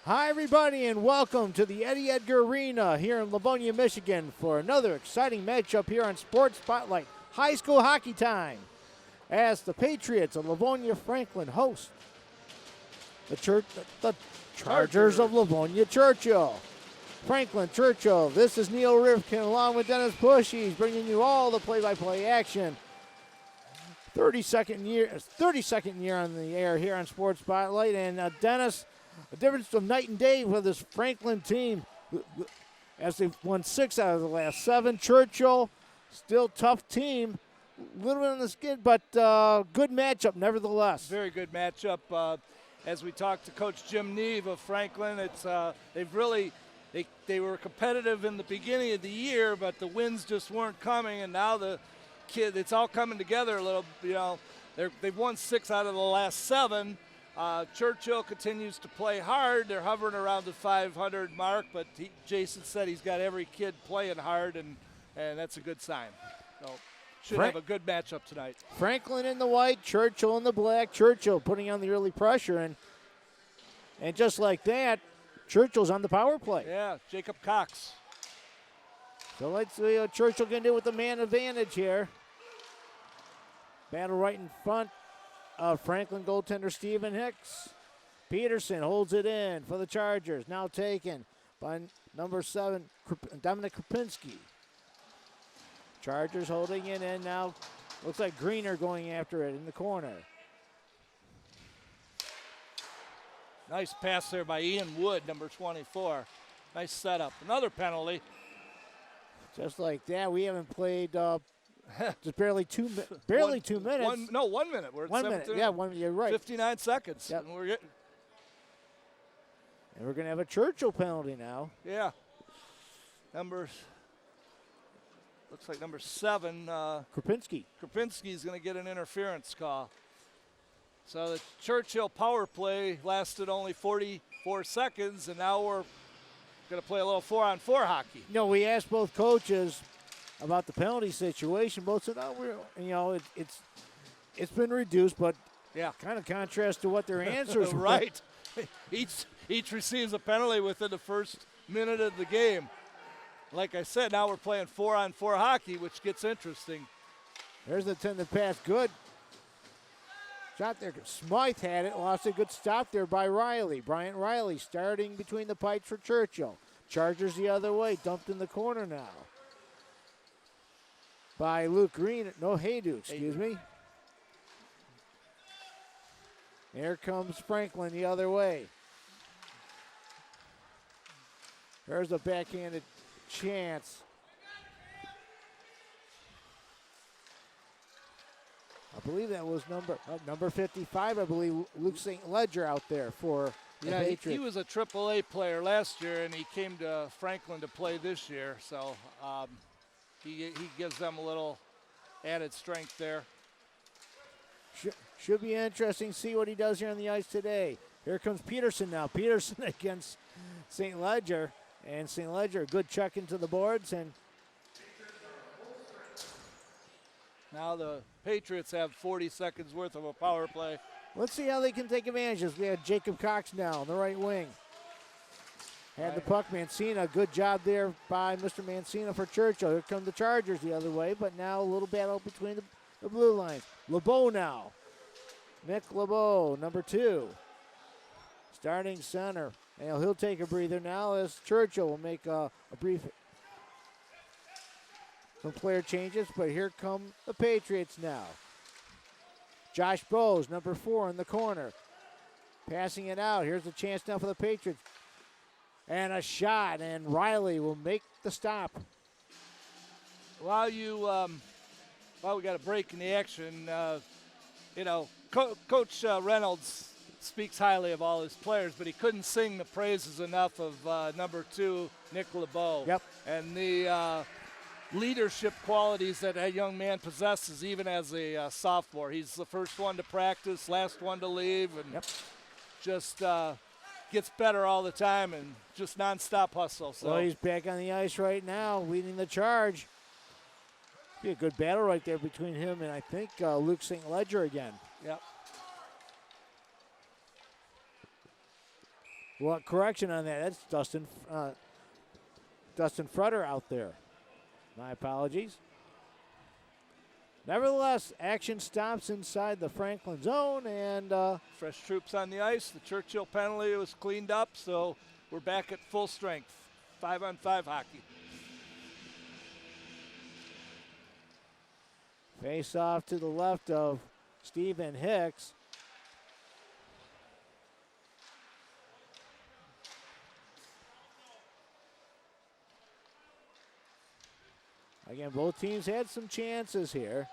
Hi, everybody, and welcome to the Edgar Arena here in Livonia, Michigan for another exciting matchup here on Sports Spotlight High School Hockey Time as the Patriots of Livonia Franklin host the Chargers of Livonia Churchill. Franklin Churchill, this is Neil Rivkin along with Dennis Bush. He's bringing you all the play-by-play action. 32nd year on the air here on Sports Spotlight, and Dennis, a difference of night and day for this Franklin team as they've won 6 out of the last 7. Churchill, still tough team, a little bit on the skid, but good matchup nevertheless. Very good matchup. As we talked to Coach Jim Neve of Franklin, it's they were competitive in the beginning of the year, but the wins just weren't coming, and now it's all coming together a little. They've won 6 out of the last 7. Churchill continues to play hard. They're hovering around the 500 mark, but Jason said he's got every kid playing hard, and that's a good sign. So should have a good matchup tonight. Franklin in the white, Churchill in the black. Churchill putting on the early pressure, and just like that, Churchill's on the power play. Yeah, Jacob Cox. So let's see what Churchill can do with the man advantage here. Battle right in front of Franklin goaltender Stephen Hicks. Peterson holds it in for the Chargers. Now taken by number 7, Dominic Krupinski. Chargers holding it in now. Looks like Greener going after it in the corner. Nice pass there by Ian Wood, number 24. Nice setup. Another penalty. Just like that, we haven't played just barely 2 minutes. 1 minute. We're at 1 minute. Yeah, you're right. 59 seconds. Yep. And we're going to have a Churchill penalty now. Yeah. Looks like number 7. Krupinski. Krupinski's going to get an interference call. So the Churchill power play lasted only 44 seconds, and now we're going to play a little 4-on-4 hockey. We asked both coaches about the penalty situation. Both said, it's been reduced, but yeah, kind of contrast to what their answers were. Right. Each receives a penalty within the first minute of the game. Like I said, now we're playing 4-on-4 hockey, which gets interesting. There's the intended pass. Good shot there. Smythe had it. Lost a good stop there by Riley. Bryant Riley starting between the pipes for Churchill. Chargers the other way. Dumped in the corner now by Luke Green. No, Haydu, excuse me. Here comes Franklin the other way. There's a backhanded chance. I believe that was number 55. I believe Luke St. Ledger out there for the Patriots. He was a AAA player last year, and he came to Franklin to play this year. So he gives them a little added strength there. Should be interesting to see what he does here on the ice today. Here comes Peterson now. Peterson against St. Ledger. And St. Ledger, a good check into the boards. And now the Patriots have 40 seconds worth of a power play. Let's see how they can take advantage of this. We have Jacob Cox now on the right wing. Had the puck. Mancina, good job there by Mr. Mancina for Churchill. Here come the Chargers the other way, but now a little battle between the blue lines. LeBeau now. Nick LeBeau, number 2. Starting center. And he'll take a breather now as Churchill will make a brief some player changes, but here come the Patriots now. Josh Bowes, number 4 in the corner. Passing it out. Here's a chance now for the Patriots. And a shot, and Riley will make the stop. While we got a break in the action, Coach Reynolds speaks highly of all his players, but he couldn't sing the praises enough of number 2, Nick LeBeau. Yep. And the leadership qualities that young man possesses even as a sophomore. He's the first one to practice, last one to leave, and just gets better all the time and just nonstop hustle. So. Well, he's back on the ice right now, leading the charge. Be a good battle right there between him and I think Luke St. Ledger again. Yep. Well, correction on that. That's Dustin Fretter out there. My apologies. Nevertheless, action stops inside the Franklin zone, and fresh troops on the ice. The Churchill penalty was cleaned up, so we're back at full strength. 5-on-5 hockey. Face off to the left of Stephen Hicks. Again, both teams had some chances here.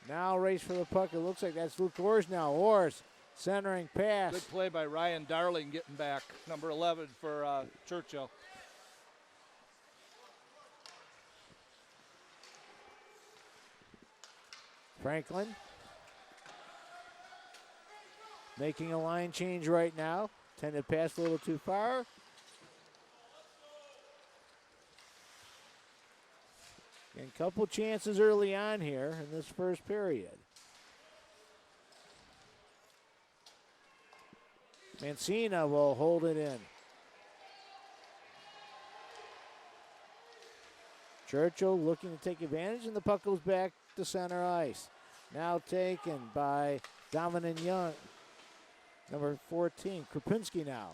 Now race for the puck. It looks like that's Luke Orrs now. Orrs centering pass. Good play by Ryan Darling getting back. Number 11 for Churchill. Franklin making a line change right now. Tended pass a little too far. And a couple chances early on here in this first period. Mancina will hold it in. Churchill looking to take advantage, and the puck goes back to center ice. Now taken by Dominic Young. Number 14, Krupinski now.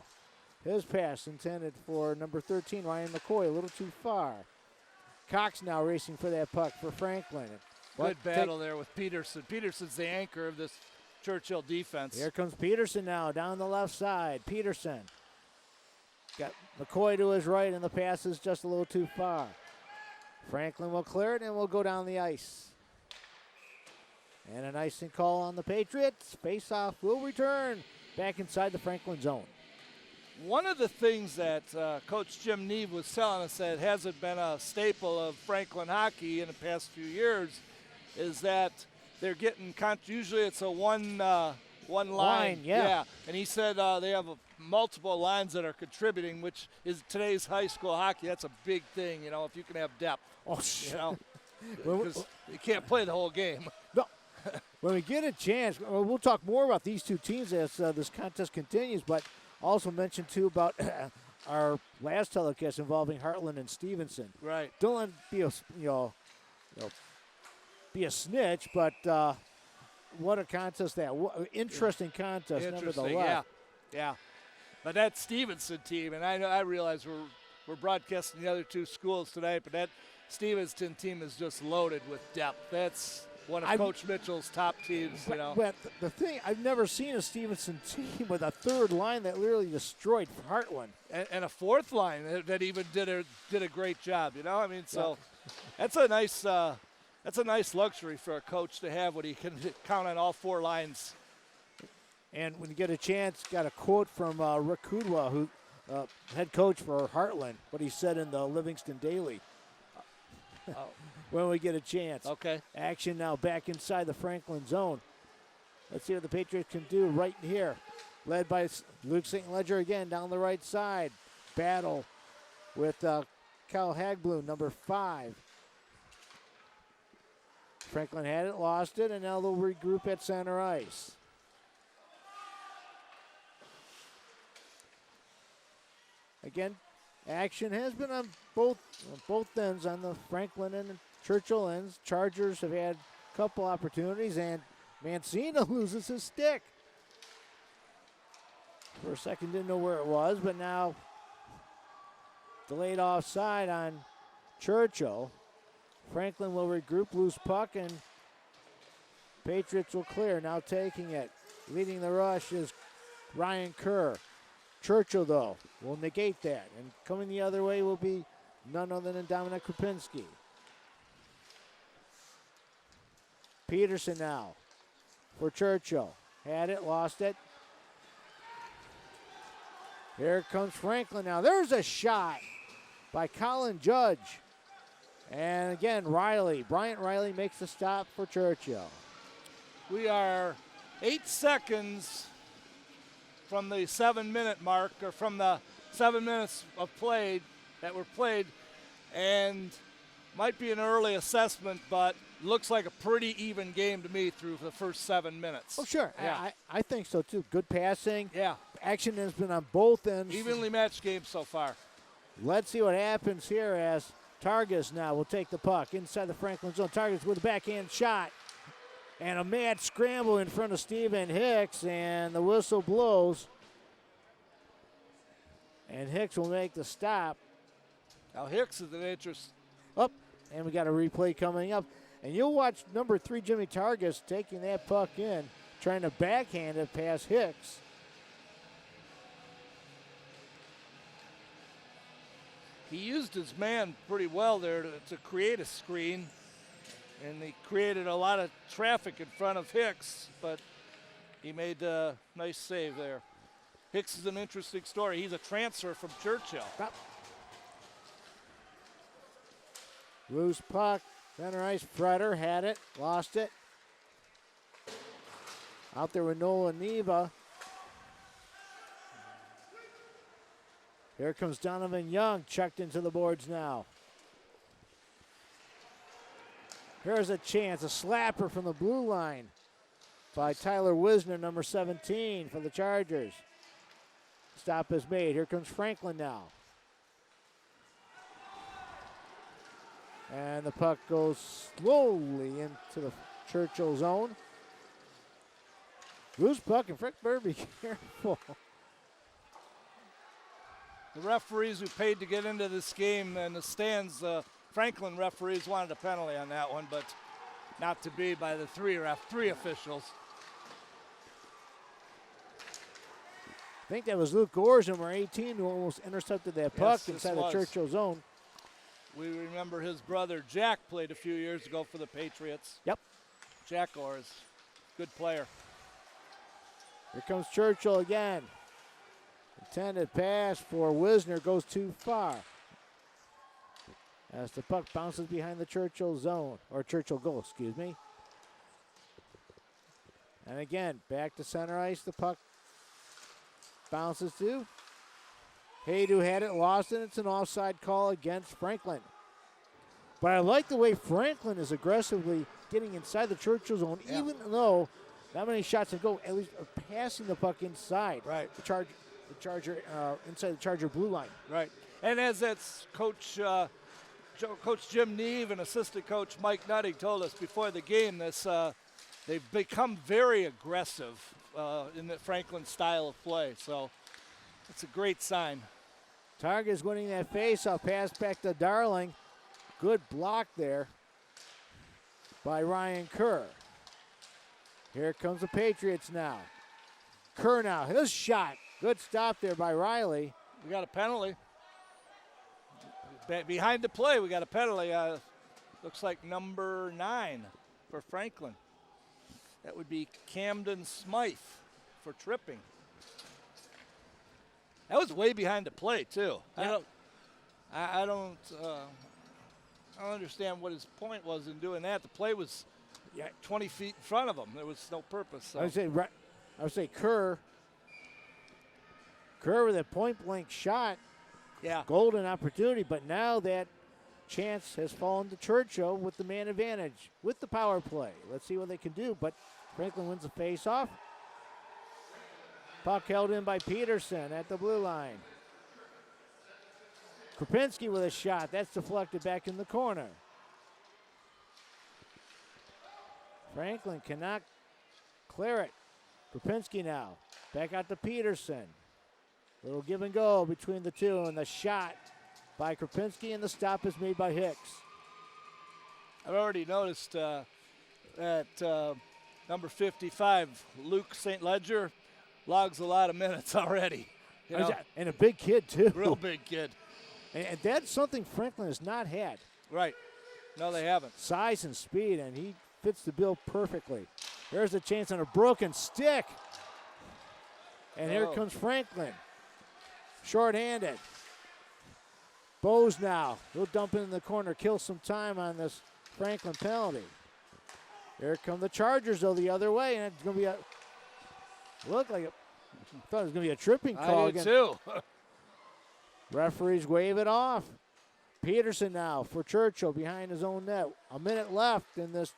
His pass intended for number 13, Ryan McCoy, a little too far. Cox now racing for that puck for Franklin. Good battle there with Peterson. Peterson's the anchor of this Churchill defense. Here comes Peterson now down the left side. Peterson got McCoy to his right, and the pass is just a little too far. Franklin will clear it, and will go down the ice. And an icing call on the Patriots. Face-off will return back inside the Franklin zone. One of the things that Coach Jim Neve was telling us that hasn't been a staple of Franklin hockey in the past few years is that they're getting, usually it's a one line. Yeah. And he said they have multiple lines that are contributing, which is today's high school hockey. That's a big thing, you know, if you can have depth. Oh, you know, because you can't play the whole game. No. When we get a chance, we'll talk more about these two teams as this contest continues, but also mention, too, about our last telecast involving Heartland and Stevenson. Right. Don't let it be be a snitch, but what a contest that. Interesting contest, nevertheless. Yeah. But that Stevenson team, and I realize we're broadcasting the other two schools tonight, but that Stevenson team is just loaded with depth. That's one of Coach Mitchell's top teams, you know. But the thing, I've never seen a Stevenson team with a third line that literally destroyed Heartland. And a fourth line that even did a great job, you know. I mean, so that's a nice luxury for a coach to have when he can count on all four lines. And when you get a chance, got a quote from Rick Kudwa, who head coach for Heartland, what he said in the Livingston Daily. When we get a chance. Okay. Action now back inside the Franklin zone. Let's see what the Patriots can do right here. Led by Luke St. Ledger again down the right side. Battle with Kyle Hagbloom, number 5. Franklin had it, lost it, and now they'll regroup at center ice. Again, action has been on both ends, on the Franklin and Churchill ends. Chargers have had a couple opportunities, and Mancina loses his stick. For a second, didn't know where it was, but now delayed offside on Churchill. Franklin will regroup, loose puck, and Patriots will clear. Now taking it. Leading the rush is Ryan Kerr. Churchill, though, will negate that. And coming the other way will be none other than Dominic Krupinski. Peterson now for Churchill. Had it, lost it. Here comes Franklin now. There's a shot by Colin Judge. And again, Bryant Riley makes the stop for Churchill. We are 8 seconds from the 7-minute mark, or from the 7 minutes of play that were played, and might be an early assessment, but looks like a pretty even game to me through the first 7 minutes. Oh, sure. Yeah. I think so, too. Good passing. Yeah. Action has been on both ends. Evenly matched game so far. Let's see what happens here as Targus now will take the puck inside the Franklin zone. Targus with a backhand shot. And a mad scramble in front of Steven Hicks, and the whistle blows. And Hicks will make the stop. Now Hicks is an interest. Up, and we got a replay coming up. And you'll watch number 3, Jimmy Targus, taking that puck in, trying to backhand it past Hicks. He used his man pretty well there to create a screen. And he created a lot of traffic in front of Hicks, but he made a nice save there. Hicks is an interesting story. He's a transfer from Churchill. Loose puck, center ice. Freder had it, lost it. Out there with Nolan Neva. Here comes Donovan Young, checked into the boards now. Here's a chance, a slapper from the blue line by Tyler Wisner, number 17 for the Chargers. Stop is made. Here comes Franklin now. And the puck goes slowly into the Churchill zone. Loose puck, and Frick Bird, be careful. The referees who paid to get into this game and the stands, Franklin referees wanted a penalty on that one, but not to be by the three officials. I think that was Luke Gors, number 18, who almost intercepted that puck Yes, inside the Churchill zone. We remember his brother Jack played a few years ago for the Patriots. Yep. Jack Gors, good player. Here comes Churchill again. Intended pass for Wisner goes too far. As the puck bounces behind the Churchill zone, or Churchill goal, excuse me. And again, back to center ice, the puck bounces to. Haydu had it, lost it. It's an offside call against Franklin. But I like the way Franklin is aggressively getting inside the Churchill zone, even though not many shots to go, at least passing the puck inside. Right. The Charger inside the Charger blue line. Right. And as that's Coach Jim Neve and assistant coach Mike Nutting told us before the game, they've become very aggressive in the Franklin style of play. So it's a great sign. Targa is winning that face-off. Pass back to Darling. Good block there by Ryan Kerr. Here comes the Patriots now. Kerr now, his shot. Good stop there by Riley. We got a penalty. Behind the play, we got a penalty. Looks like number 9 for Franklin. That would be Camden Smythe for tripping. That was way behind the play too. Yeah. I don't understand what his point was in doing that. The play was 20 feet in front of him. There was no purpose. So. I would say Kerr with a point-blank shot. Yeah. Golden opportunity, but now that chance has fallen to Churchill with the man advantage, with the power play. Let's see what they can do, but Franklin wins the face-off. Puck held in by Peterson at the blue line. Krupinski with a shot. That's deflected back in the corner. Franklin cannot clear it. Krupinski now. Back out to Peterson. Little give and go between the two, and the shot by Krupinski, and the stop is made by Hicks. I've already noticed that number 55, Luke St. Ledger, logs a lot of minutes already. You know? And a big kid, too. Real big kid. And that's something Franklin has not had. Right. No, they haven't. Size and speed, and he fits the bill perfectly. There's a chance on a broken stick. And here comes Franklin. Short-handed. Bose now. He'll dump it in the corner, kill some time on this Franklin penalty. Here come the Chargers, though, the other way, and it's going to be thought it was going to be a tripping call. I did too. Referees wave it off. Peterson now for Churchill behind his own net. A minute left in this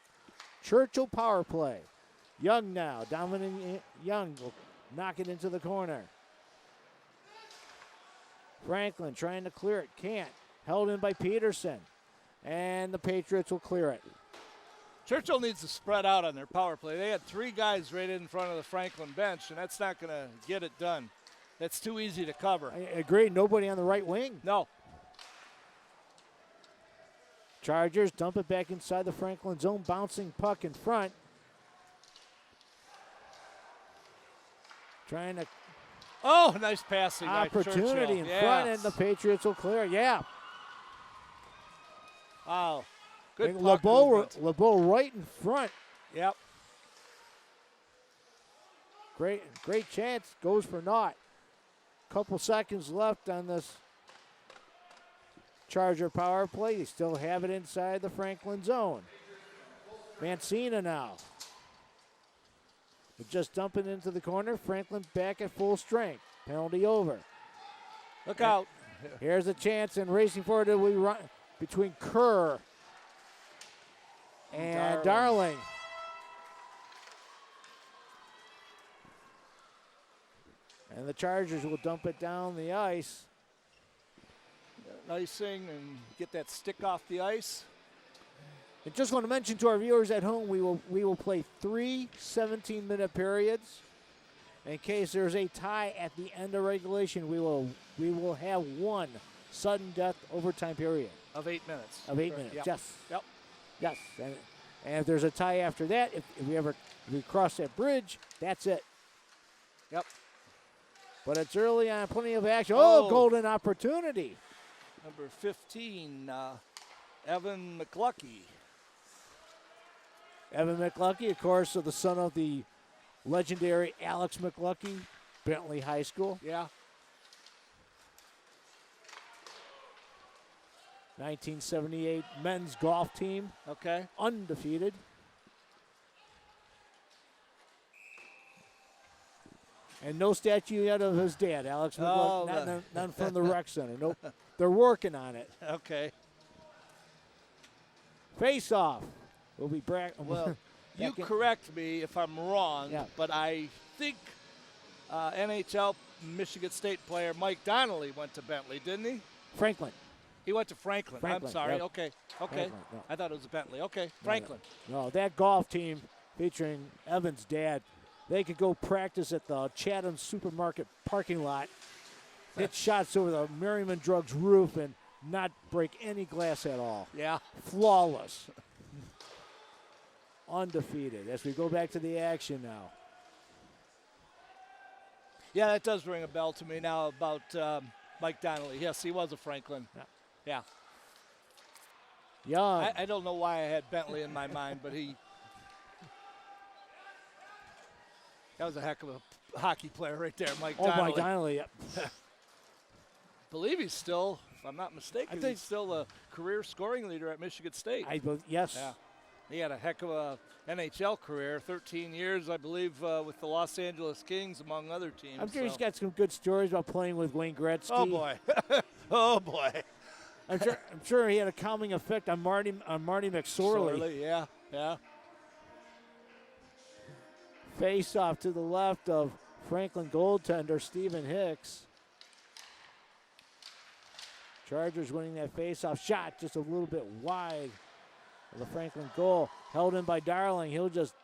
Churchill power play. Young now. Dominic Young will knock it into the corner. Franklin trying to clear it. Can't. Held in by Peterson. And the Patriots will clear it. Churchill needs to spread out on their power play. They had 3 guys right in front of the Franklin bench, and that's not going to get it done. That's too easy to cover. I agree. Nobody on the right wing. No. Chargers dump it back inside the Franklin zone. Bouncing puck in front. Trying to. Oh, nice passing. Opportunity in front, and the Patriots will clear. Yeah. Wow. Good puck LeBeau right in front. Yep. Great chance. Goes for naught. Couple seconds left on this Charger power play. They still have it inside the Franklin zone. Mancina now. They're just dumping into the corner. Franklin back at full strength. Penalty over. Look out. Here's a chance, and racing forward we run between Kerr and Darling. And the Chargers will dump it down the ice. Icing and get that stick off the ice. I just want to mention to our viewers at home, we will play 3 17-minute periods. In case there's a tie at the end of regulation, we will have 1 sudden death overtime period Of 8 minutes. Of 8 minutes. Yep. Yes. Yep. Yes. And if there's a tie after that, if we cross that bridge, that's it. Yep. But it's early on, plenty of action. Oh, golden opportunity. Number 15, Evan McLucky. Evan McLucky, of course, the son of the legendary Alex McLucky, Bentley High School. Yeah. 1978 men's golf team. Okay. Undefeated. And no statue yet of his dad, Alex McLucky. None from the rec center. Nope. They're working on it. Okay. Face off. We'll be Well, you correct me if I'm wrong, but I think NHL Michigan State player Mike Donnelly went to Bentley, didn't he? Franklin. He went to Franklin. I'm sorry. Yep. Okay. Franklin, no. I thought it was Bentley. Okay. Franklin. No, that golf team featuring Evan's dad, they could go practice at the Chatham Supermarket parking lot, hit shots over the Merriman Drugs roof, and not break any glass at all. Yeah. Flawless. Undefeated. As we go back to the action now. Yeah, that does ring a bell to me now about Mike Donnelly. Yes, he was a Franklin. Yeah. Young. I don't know why I had Bentley in my mind, but that was a heck of a hockey player right there, Mike Donnelly. Mike Donnelly, yep. I believe he's still, if I'm not mistaken, he's still the career scoring leader at Michigan State. Yes. Yeah. He had a heck of a NHL career, 13 years, I believe, with the Los Angeles Kings, among other teams. I'm sure he's got some good stories about playing with Wayne Gretzky. Oh, boy. Oh, boy. I'm sure he had a calming effect on Marty McSorley. Yeah. Face off to the left of Franklin goaltender Stephen Hicks. Chargers winning that face-off shot just a little bit wide of the Franklin goal. Held in by Darling. He'll just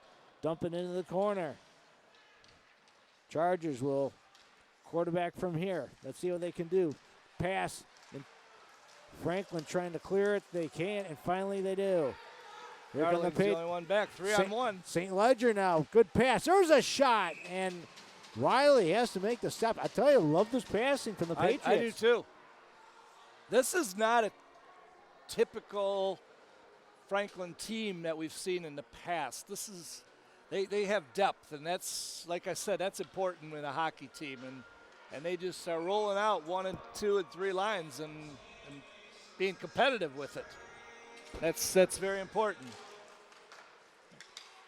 dump it into the corner. Chargers will quarterback from here. Let's see what they can do. Pass. And Franklin trying to clear it. They can't, and finally they do. Darling's the only one back. 3-on-1. St. Ledger now. Good pass. There's a shot, and Riley has to make the stop. I tell you, I love this passing from the Patriots. I do too. This is not a typical Franklin team that we've seen in the past. This is they have depth, and that's, like I said, that's important in a hockey team, and they just are rolling out 1 and 2 and 3 lines and being competitive with it. That's very important.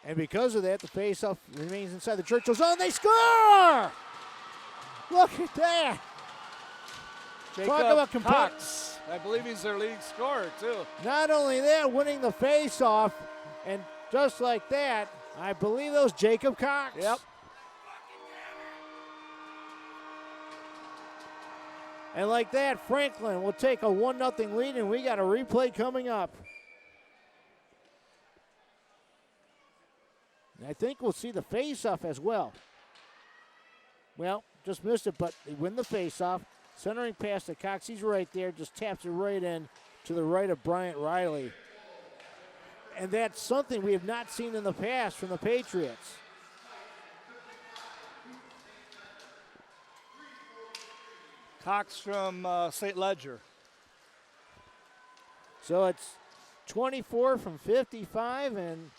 And because of that, the faceoff remains inside the Churchill zone. They score! Look at that. Talk about Cox. I believe he's their leading scorer, too. Not only that, winning the faceoff, and just like that, I believe that was Jacob Cox. Yep. And like that, Franklin will take a 1-0 lead, and we got a replay coming up. And I think we'll see the face-off as well. Well, just missed it, but they win the face-off. Centering pass to Cox. He's right there, just taps it right in to the right of Bryant Riley. And that's something we have not seen in the past from the Patriots. Cox from St. Ledger. So it's 24 from 55, and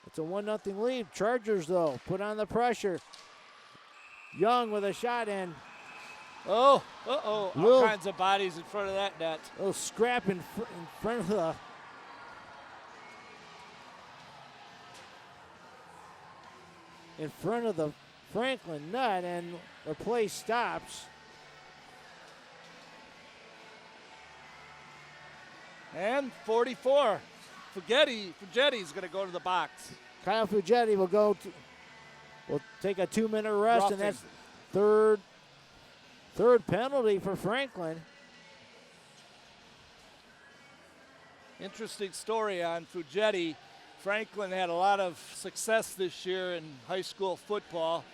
it's a 1-0 lead. Chargers, though, put on the pressure. Young with a shot in. Oh, all kinds of bodies in front of that net. A little scrap in front of the Franklin net, and the play stops. And 44. Fugetti's going to go to the box. Kyle Fugetti will take a 2-minute rest, Roughing. and that's third penalty for Franklin. Interesting story on Fugetti. Franklin had a lot of success this year in high school football,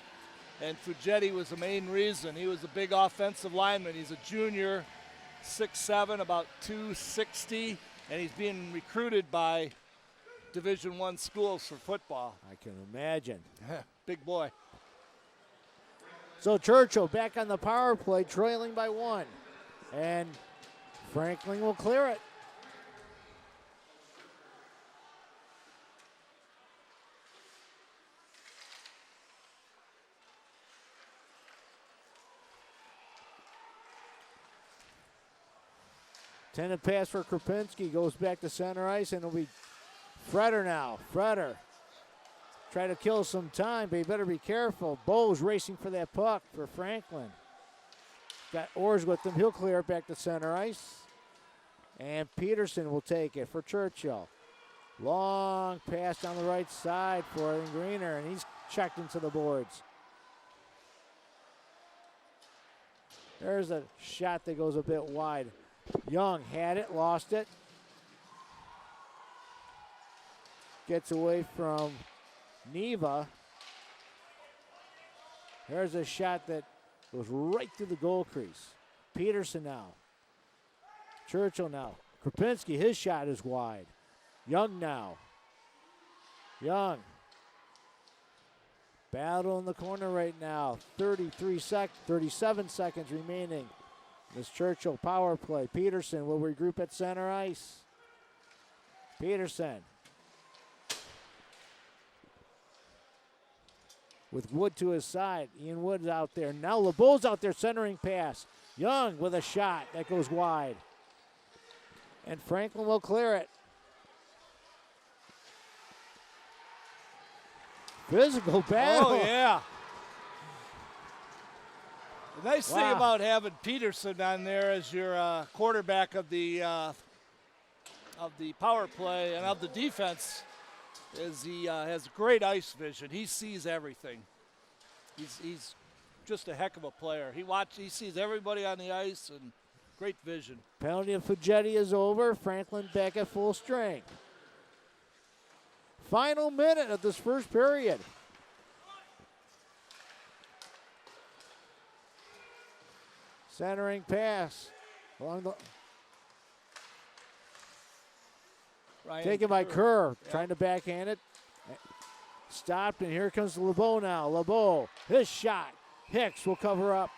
and Fugetti was the main reason. He was a big offensive lineman. He's a junior, 6'7", about 260, and he's being recruited by Division I schools for football. I can imagine. Big boy. So Churchill back on the power play, trailing by 1. And Franklin will clear it. Intended pass for Krupinski, goes back to center ice, and it'll be Freder now. Freder try to kill some time, but you better be careful. Bowe's racing for that puck for Franklin. Got Orrs with him. He'll clear it back to center ice. And Peterson will take it for Churchill. Long pass down the right side for Greener, and he's checked into the boards. There's a shot that goes a bit wide. Young had it, lost it. Gets away from Neva. There's a shot that goes right through the goal crease. Peterson now. Churchill now. Krupinski, his shot is wide. Young now. Young. Battle in the corner right now. 37 seconds remaining. This Churchill power play. Peterson will regroup at center ice. Peterson. With Wood to his side. Ian Wood's out there. Now LeBeau's out there centering pass. Young with a shot that goes wide. And Franklin will clear it. Physical battle. Oh, yeah. The nice thing about having Peterson on there as your quarterback of the power play and of the defense is he has great ice vision. He sees everything. He's just a heck of a player. He sees everybody on the ice and great vision. Penalty of Fugetti is over. Franklin back at full strength. Final minute of this first period. Centering pass. Taken by Kerr. Yep. Trying to backhand it. Stopped, and here comes LeBeau now. LeBeau, his shot. Hicks will cover up.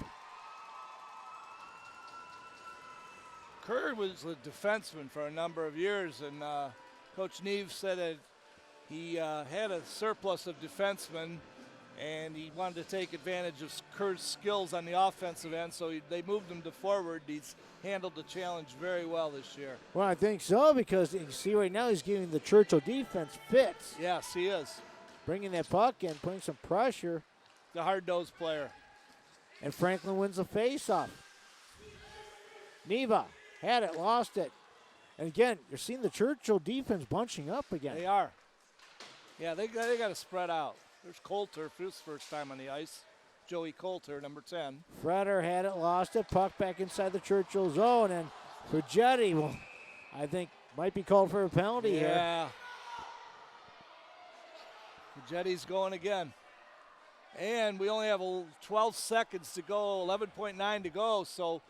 Kerr was a defenseman for a number of years, and Coach Neve said that he had a surplus of defensemen, and he wanted to take advantage of Kerr's skills on the offensive end, so they moved him to forward. He's handled the challenge very well this year. Well, I think so, because you see right now he's giving the Churchill defense fits. Yes, he is. Bringing that puck in, putting some pressure. The hard-nosed player. And Franklin wins the face-off. Neva had it, lost it. And again, you're seeing the Churchill defense bunching up again. They are. Yeah, they got to spread out. There's Coulter for his first time on the ice. Joey Coulter, number 10. Freder had it, lost it. Puck back inside the Churchill zone. And Fugetti, well, I think, might be called for a penalty here. Yeah. Fugetti's going again. And we only have 12 seconds to go, 11.9 to go. So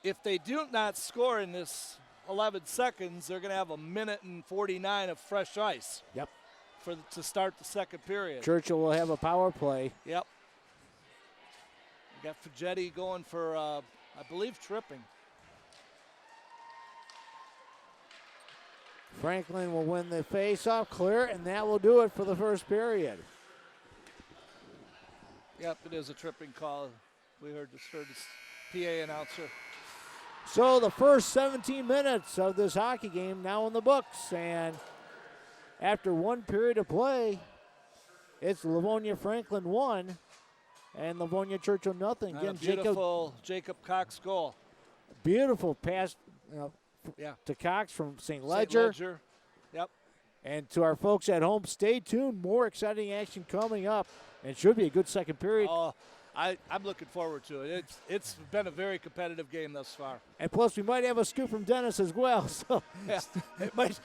if they do not score in this 11 seconds, they're going to have a minute and 49 of fresh ice. Yep. To start the second period. Churchill will have a power play. Yep. We got Fugetti going for, I believe, tripping. Franklin will win the face-off, clear, and that will do it for the first period. Yep, it is a tripping call. We just heard this PA announcer. So the first 17 minutes of this hockey game now in the books, and after one period of play, it's Livonia Franklin 1 and Livonia Churchill nothing. Again, beautiful Jacob Cox goal. Beautiful pass to Cox from St. Ledger. Yep. And to our folks at home, stay tuned. More exciting action coming up. It should be a good second period. I'm looking forward to it. It's been a very competitive game thus far. And plus, we might have a scoop from Dennis as well. So yeah,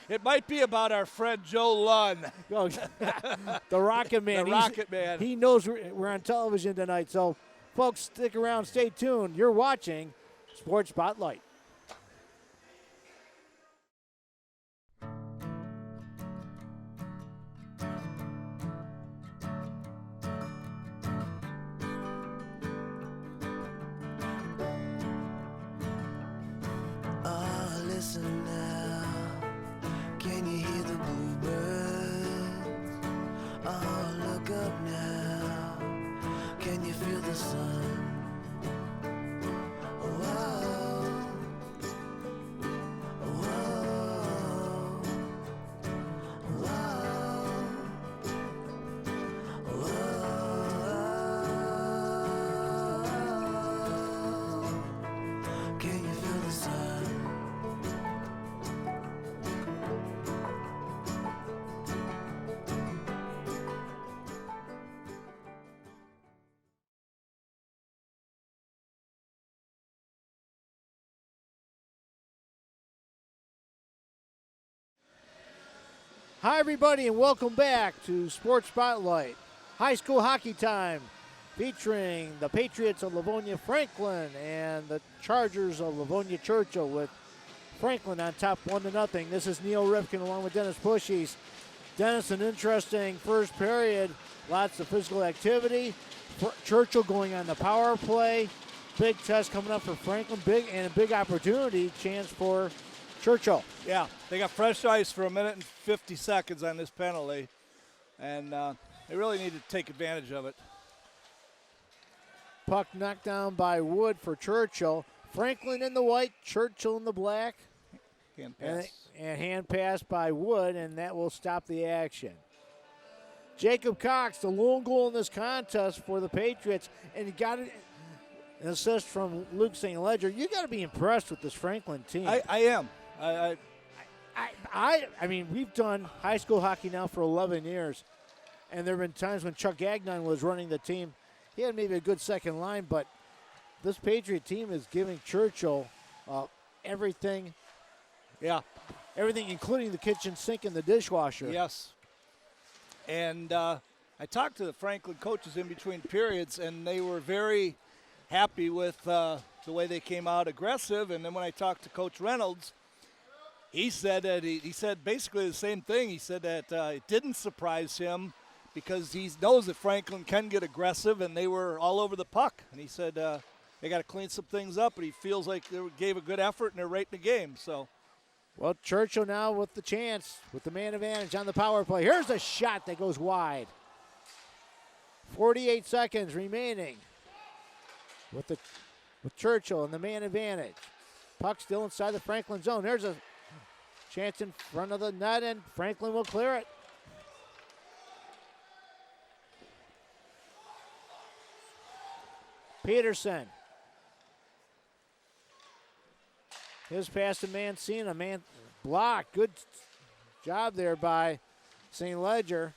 it might be about our friend Joe Lunn. The Rocket Man. The Rocket Man. He knows we're on television tonight. So, folks, stick around. Stay tuned. You're watching Sports Spotlight. Listen now, can you hear the bluebirds? Oh, look up now, can you feel the sun? Whoa, whoa, whoa, whoa. Can you feel the sun? Hi, everybody, and welcome back to Sports Spotlight. High school hockey time featuring the Patriots of Livonia Franklin and the Chargers of Livonia Churchill with Franklin on top 1-0. This is Neil Rifkin along with Dennis Pushies. Dennis, an interesting first period. Lots of physical activity. Churchill going on the power play. Big test coming up for Franklin. A big opportunity chance for Churchill. Yeah, they got fresh ice for a minute and 50 seconds on this penalty, and they really need to take advantage of it. Puck knocked down by Wood for Churchill. Franklin in the white, Churchill in the black. Hand pass. And hand pass by Wood, and that will stop the action. Jacob Cox, the lone goal in this contest for the Patriots, and he got an assist from Luke St. Ledger. You got to be impressed with this Franklin team. I am. I mean, we've done high school hockey now for 11 years, and there have been times when Chuck Gagnon was running the team. He had maybe a good second line, but this Patriot team is giving Churchill everything. Yeah. Everything, including the kitchen sink and the dishwasher. Yes. And I talked to the Franklin coaches in between periods, and they were very happy with the way they came out aggressive. And then when I talked to Coach Reynolds, he said that he said basically the same thing. He said that it didn't surprise him because he knows that Franklin can get aggressive, and they were all over the puck. And he said they got to clean some things up, but he feels like they gave a good effort and they're right in the game. So, well, Churchill now with the chance, with the man advantage on the power play. Here's a shot that goes wide. 48 seconds remaining with Churchill and the man advantage. Puck still inside the Franklin zone. There's a chance in front of the net, and Franklin will clear it. Peterson. His pass to Mancina. Man blocked. Good job there by St. Ledger.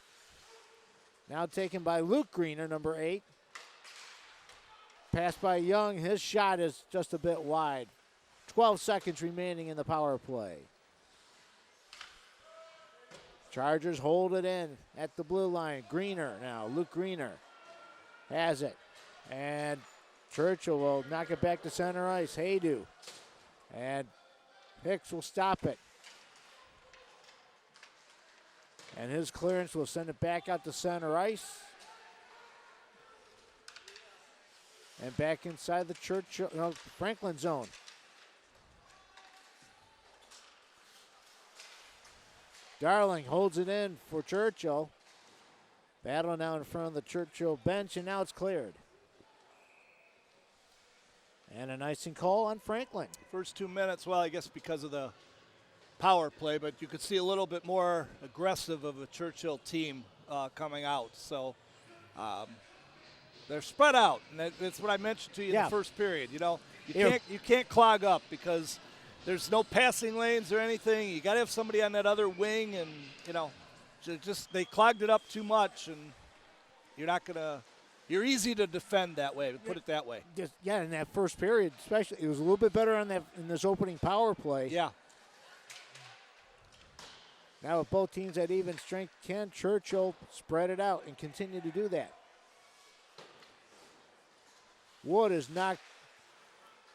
Now taken by Luke Greener, number 8. Pass by Young. His shot is just a bit wide. 12 seconds remaining in the power play. Chargers hold it in at the blue line. Greener now. Luke Greener has it. And Churchill will knock it back to center ice. Haydu. And Hicks will stop it. And his clearance will send it back out to center ice. And back inside the Franklin zone. Darling holds it in for Churchill. Battle now in front of the Churchill bench, and now it's cleared. And an icing call on Franklin. First 2 minutes, well, I guess because of the power play, but you could see a little bit more aggressive of a Churchill team coming out. So they're spread out, and that's what I mentioned to you in the first period. You know, you can't clog up because there's no passing lanes or anything. You got to have somebody on that other wing, and you know, just they clogged it up too much, and you're easy to defend that way. Put it that way. In that first period, especially, it was a little bit better on that in this opening power play. Yeah. Now with both teams at even strength, can Churchill spread it out and continue to do that? Wood is knocked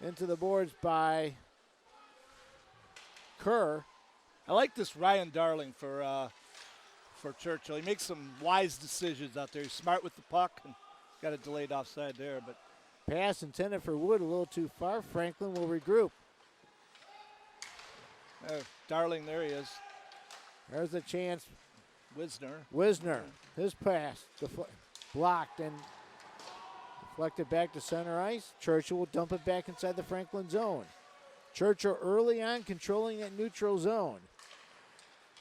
into the boards by Kerr. I like this Ryan Darling for Churchill. He makes some wise decisions out there. He's smart with the puck and got a delayed offside there. But pass intended for Wood, a little too far. Franklin will regroup. Darling, there he is. There's a chance. Wisner. His pass blocked and deflected back to center ice. Churchill will dump it back inside the Franklin zone. Churchill early on controlling that neutral zone.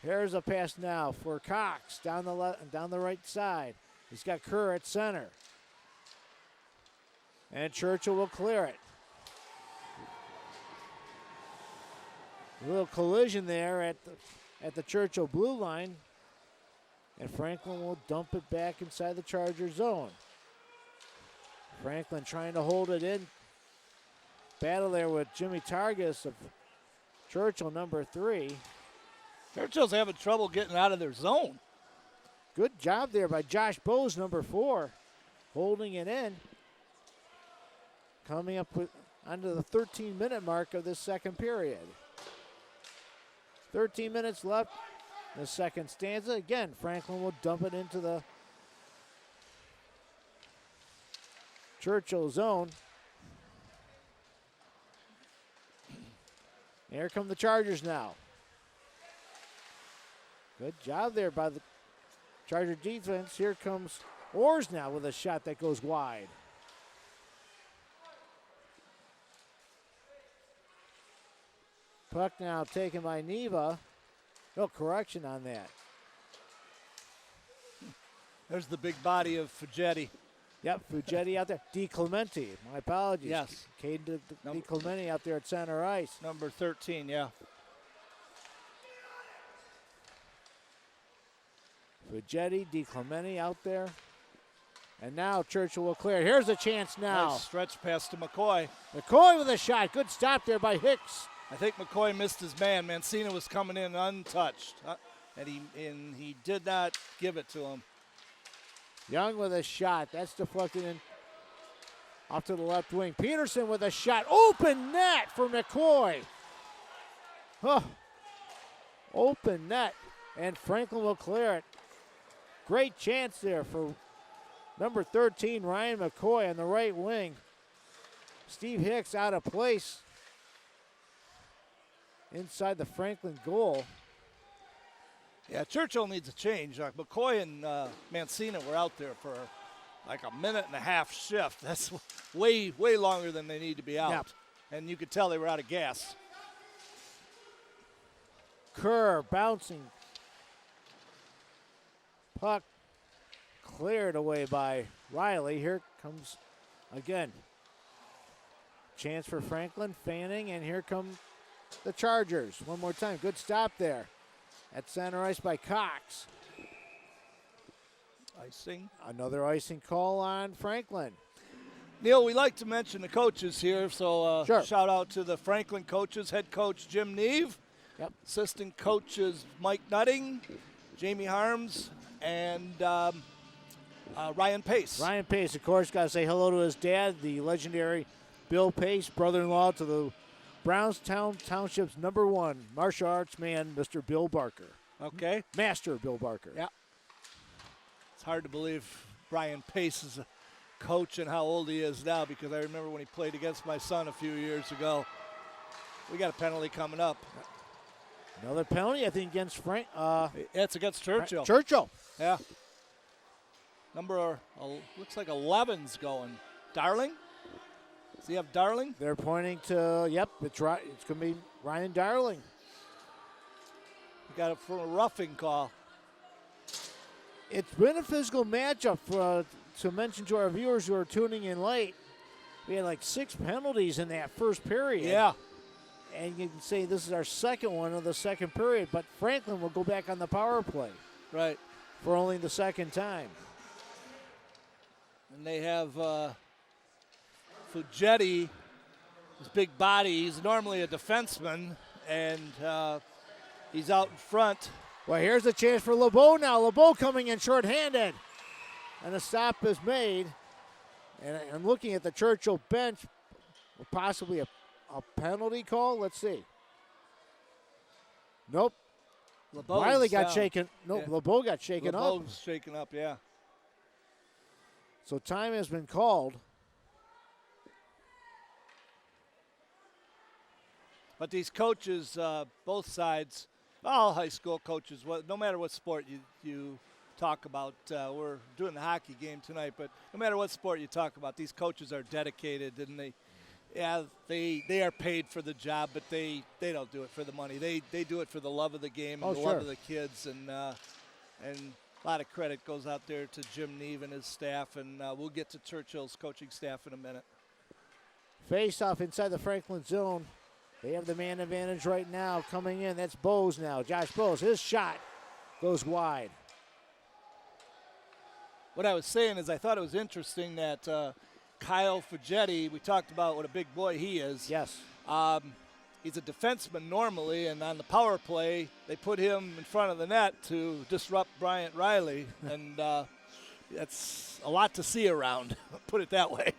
Here's a pass now for Cox down the right side. He's got Kerr at center. And Churchill will clear it. A little collision there at the Churchill blue line. And Franklin will dump it back inside the Charger zone. Franklin trying to hold it in. Battle there with Jimmy Targus of Churchill, number 3. Churchill's having trouble getting out of their zone. Good job there by Josh Bowes, number 4, holding it in. Coming up under the 13-minute mark of this second period. 13 minutes left in the second stanza. Again, Franklin will dump it into the Churchill zone. Here come the Chargers now. Good job there by the Charger defense. Here comes Orrs now with a shot that goes wide. Puck now taken by Neva. No correction on that. There's the big body of Fugetti. Yep, Fugetti out there. DiClemente, my apologies. Yes. Caden DiClemente out there at center ice. Number 13, yeah. Fugetti, DiClemente out there. And now Churchill will clear. Here's a chance now. Nice stretch pass to McCoy. McCoy with a shot. Good stop there by Hicks. I think McCoy missed his man. Mancina was coming in untouched, and he did not give it to him. Young with a shot. That's deflected in off to the left wing. Peterson with a shot. Open net for McCoy. Oh, open net. And Franklin will clear it. Great chance there for number 13, Ryan McCoy on the right wing. Steve Hicks out of place inside the Franklin goal. Yeah, Churchill needs a change. McCoy and Mancina were out there for like a minute and a half shift. That's way longer than they need to be out. Yep. And you could tell they were out of gas. Kerr bouncing. Puck cleared away by Riley. Here comes again. Chance for Franklin, Fanning, and here come the Chargers. One more time. Good stop there. At center ice by Cox. Icing. Another icing call on Franklin. Neil, we like to mention the coaches here, so Sure. shout out to the Franklin coaches, head coach Jim Neve, Yep. assistant coaches Mike Nutting, Jamie Harms, and Ryan Pace. Ryan Pace, of course, got to say hello to his dad, the legendary Bill Pace, brother-in-law to the Brownstown Township's #1 martial arts man, Mr. Bill Barker. Okay. Master Bill Barker. Yeah. It's hard to believe Ryan Pace is a coach and how old he is now, because I remember when he played against my son a few years ago. We got a penalty coming up. Another penalty, I think, against Frank. It's against Churchill. Churchill. Yeah. Number, looks like 11's going. Darling? Does he have Darling? They're pointing to, yep, it's right. It's going to be Ryan Darling. We got it from a roughing call. It's been a physical matchup to mention to our viewers who are tuning in late. We had like 6 penalties in that first period. Yeah. And you can say this is our second one of the second period, but Franklin will go back on the power play. Right. For only the second time. And they have Fugetti, his big body. He's normally a defenseman, and he's out in front. Well, here's a chance for LeBeau now. LeBeau coming in shorthanded. And a stop is made. And I'm looking at the Churchill bench. Possibly a penalty call. Let's see. Nope. LeBeau's Riley got down. shaken. Nope, Yeah. LeBeau got shaken up. LeBeau's shaken up, yeah. So time has been called. But these coaches, both sides, all high school coaches, no matter what sport you talk about, we're doing the hockey game tonight, but no matter what sport you talk about, these coaches are dedicated, and they are paid for the job, but they don't do it for the money. They do it for the love of the game and the love of the kids, and a lot of credit goes out there to Jim Neve and his staff, and we'll get to Churchill's coaching staff in a minute. Face off inside the Franklin zone. They have the man advantage right now coming in. That's Bowes now. Josh Bowes. His shot goes wide. What I was saying is I thought it was interesting that Kyle Fugetti, we talked about what a big boy he is. Yes. He's a defenseman normally, and on the power play, they put him in front of the net to disrupt Bryant Riley, and that's a lot to see around, put it that way.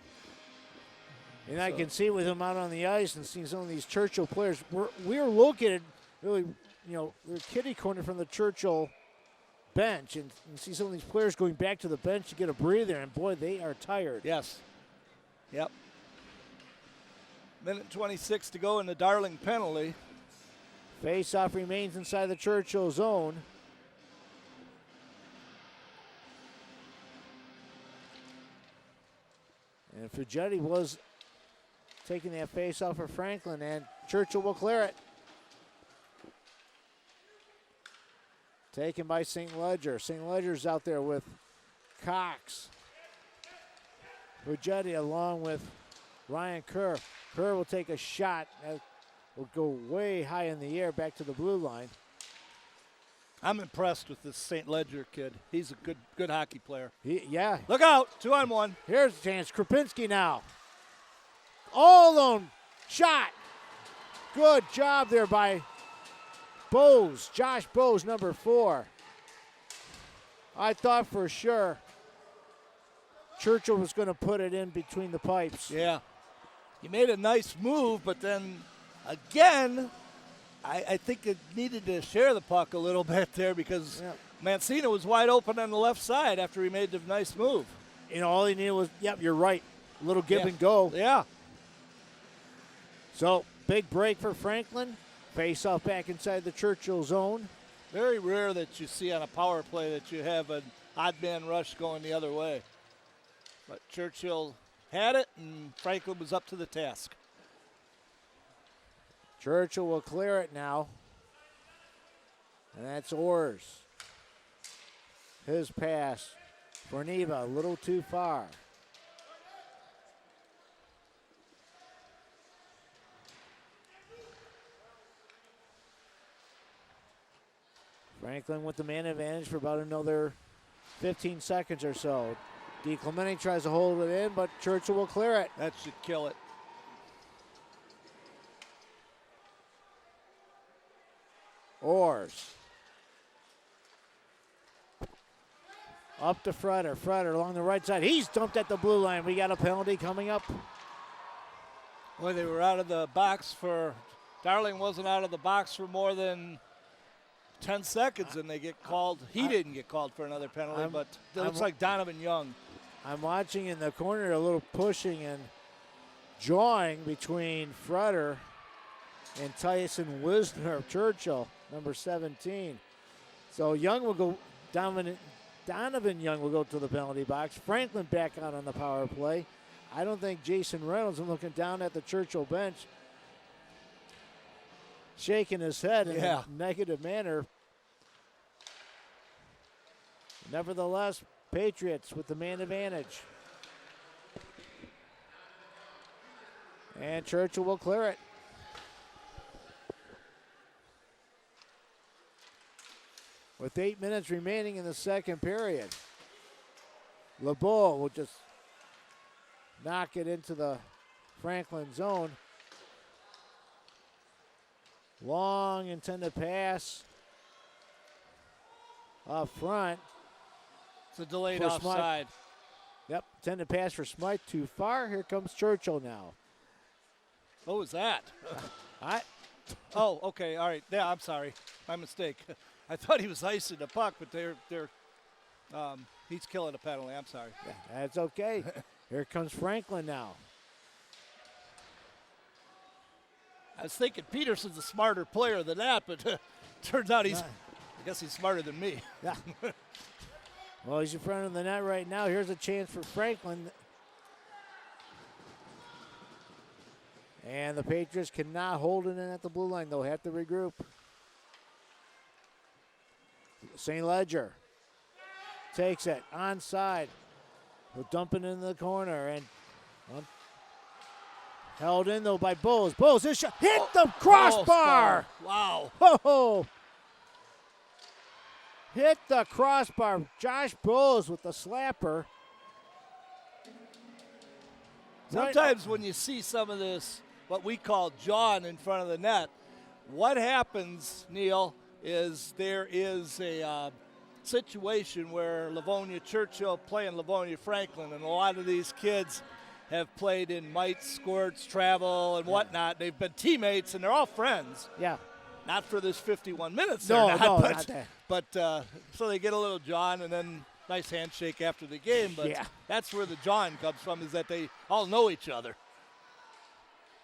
And I can see with him out on the ice and seeing some of these Churchill players, we're located really, we're kitty corner from the Churchill bench, and you see some of these players going back to the bench to get a breather, and boy, they are tired. Yes. Yep. Minute 26 to go in the Darling penalty. Face-off remains inside the Churchill zone. And Fugetti was taking that face-off for Franklin, and Churchill will clear it. Taken by St. Ledger. St. Ledger's out there with Cox. Fugetti along with Ryan Kerr. Kerr will take a shot that will go way high in the air back to the blue line. I'm impressed with this St. Ledger kid. He's a good hockey player. Yeah. Look out, 2-on-1. Here's a chance. Krupinski now. All alone. Shot. Good job there by Bowes. Josh Bowes, number 4. I thought for sure Churchill was going to put it in between the pipes. Yeah. He made a nice move, but then again, I think it needed to share the puck a little bit there because Mancina was wide open on the left side after he made the nice move. All he needed was, you're right, a little give and go. Yeah. So, big break for Franklin. Face off back inside the Churchill zone. Very rare that you see on a power play that you have an odd man rush going the other way. But Churchill had it, and Franklin was up to the task. Churchill will clear it now. And that's Orrs. His pass for Neva, a little too far. Franklin with the man advantage for about another 15 seconds or so. DeClemente tries to hold it in, but Churchill will clear it. That should kill it. Orrs. Up to Freder. Freder along the right side. He's dumped at the blue line. We got a penalty coming up. Boy, they were out of the box for, Darling wasn't out of the box for more than 10 seconds, and they get called. He didn't get called for another penalty, but it looks like Donovan Young. I'm watching in the corner a little pushing and jawing between Freder and Tyson Wisner of Churchill, number 17. So Young will go, Donovan Young will go to the penalty box. Franklin back out on the power play. I don't think Jason Reynolds, I'm looking down at the Churchill bench, shaking his head in a negative manner. Nevertheless, Patriots with the man advantage. And Churchill will clear it. With 8 minutes remaining in the second period, LeBeau will just knock it into the Franklin zone. Long intended pass up front. It's a delayed offside. Yep, intended pass for Smythe too far. Here comes Churchill now. What was that? Oh, okay, all right. Yeah, I'm sorry. My mistake. I thought he was icing the puck, but he's killing a penalty. I'm sorry. Yeah, that's okay. Here comes Franklin now. I was thinking Peterson's a smarter player than that, but turns out I guess he's smarter than me. Yeah. Well, he's in front of the net right now. Here's a chance for Franklin. And the Patriots cannot hold it in at the blue line. They'll have to regroup. St. Ledger takes it onside. He'll dump it in the corner and held in though by Bowles. Bowles, this shot hit the crossbar. Wow. Oh, hit the crossbar. Josh Bowles with the slapper. Sometimes when you see some of this, what we call jawing in front of the net, what happens, Neil, is there is a situation where Livonia Churchill playing Livonia Franklin, and a lot of these kids have played in mites, squirts, travel, and whatnot. They've been teammates, and they're all friends. Yeah. Not for this 51 minutes. Not that. But so they get a little jawing, and then nice handshake after the game. But that's where the jawing comes from, is that they all know each other.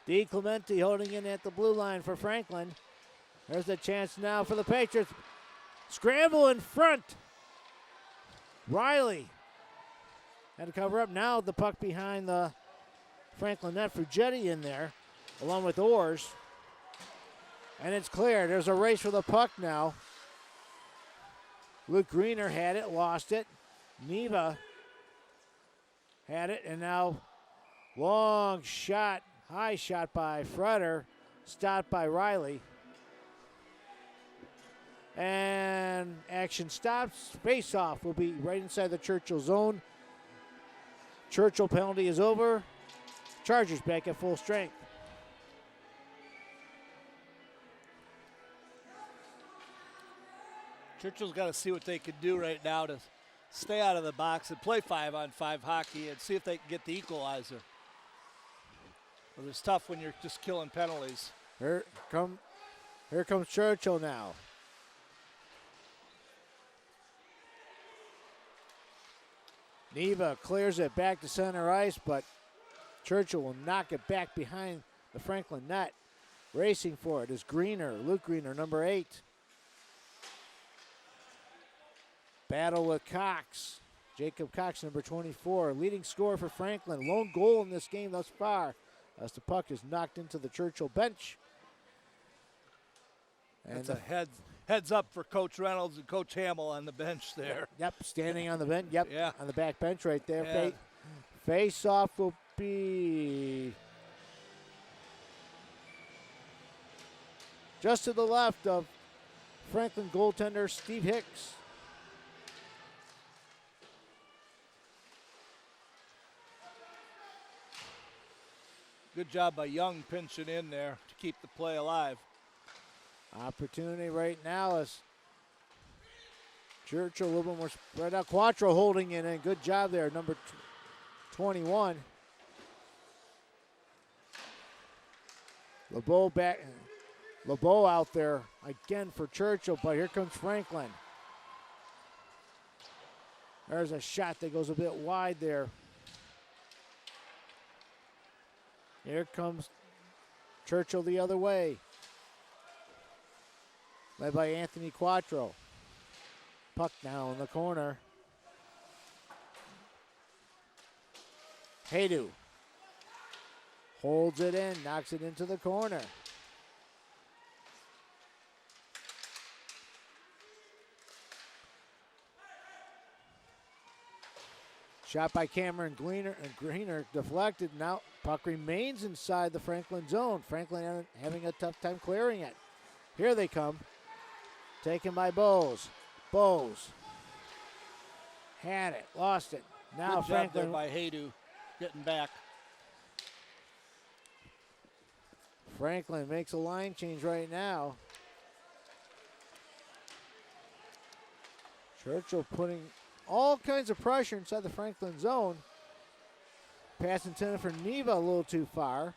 DeClemente holding in at the blue line for Franklin. There's a chance now for the Patriots. Scramble in front. Riley had to cover up. Now the puck behind the Franklin net. Fugetti in there, along with Orrs. And it's clear. There's a race for the puck now. Luke Greener had it, lost it. Neva had it, and now long shot, high shot by Freder, stopped by Riley. And action stops. Face-off will be right inside the Churchill zone. Churchill penalty is over. Chargers back at full strength. Churchill's got to see what they can do right now to stay out of the box and play 5-on-5 hockey and see if they can get the equalizer. Well, it's tough when you're just killing penalties. Here comes Churchill now. Neva clears it back to center ice, but Churchill will knock it back behind the Franklin net. Racing for it is Greener, Luke Greener, number 8. Battle with Cox. Jacob Cox, number 24. Leading scorer for Franklin. Lone goal in this game thus far as the puck is knocked into the Churchill bench. And it's a heads up for Coach Reynolds and Coach Hamill on the bench there. Yep, standing on the bench. Yep, yeah. On the back bench right there. Yeah. Face-off will be just to the left of Franklin goaltender Steve Hicks. Good job by Young pinching in there to keep the play alive. Opportunity right now is Churchill a little bit more spread out. Quattro holding it in. Good job there, number 21. LeBeau out there again for Churchill, but here comes Franklin. There's a shot that goes a bit wide there. Here comes Churchill the other way. Led by Anthony Quattro. Puck now in the corner. Haydu holds it in, knocks it into the corner. Shot by Cameron Greener deflected. Now puck remains inside the Franklin zone. Franklin having a tough time clearing it. Here they come. Taken by Bowes. Bowes had it, lost it. Now Good Franklin job there by Haydu getting back. Franklin makes a line change right now. Churchill putting all kinds of pressure inside the Franklin zone. Pass intended for Neva a little too far.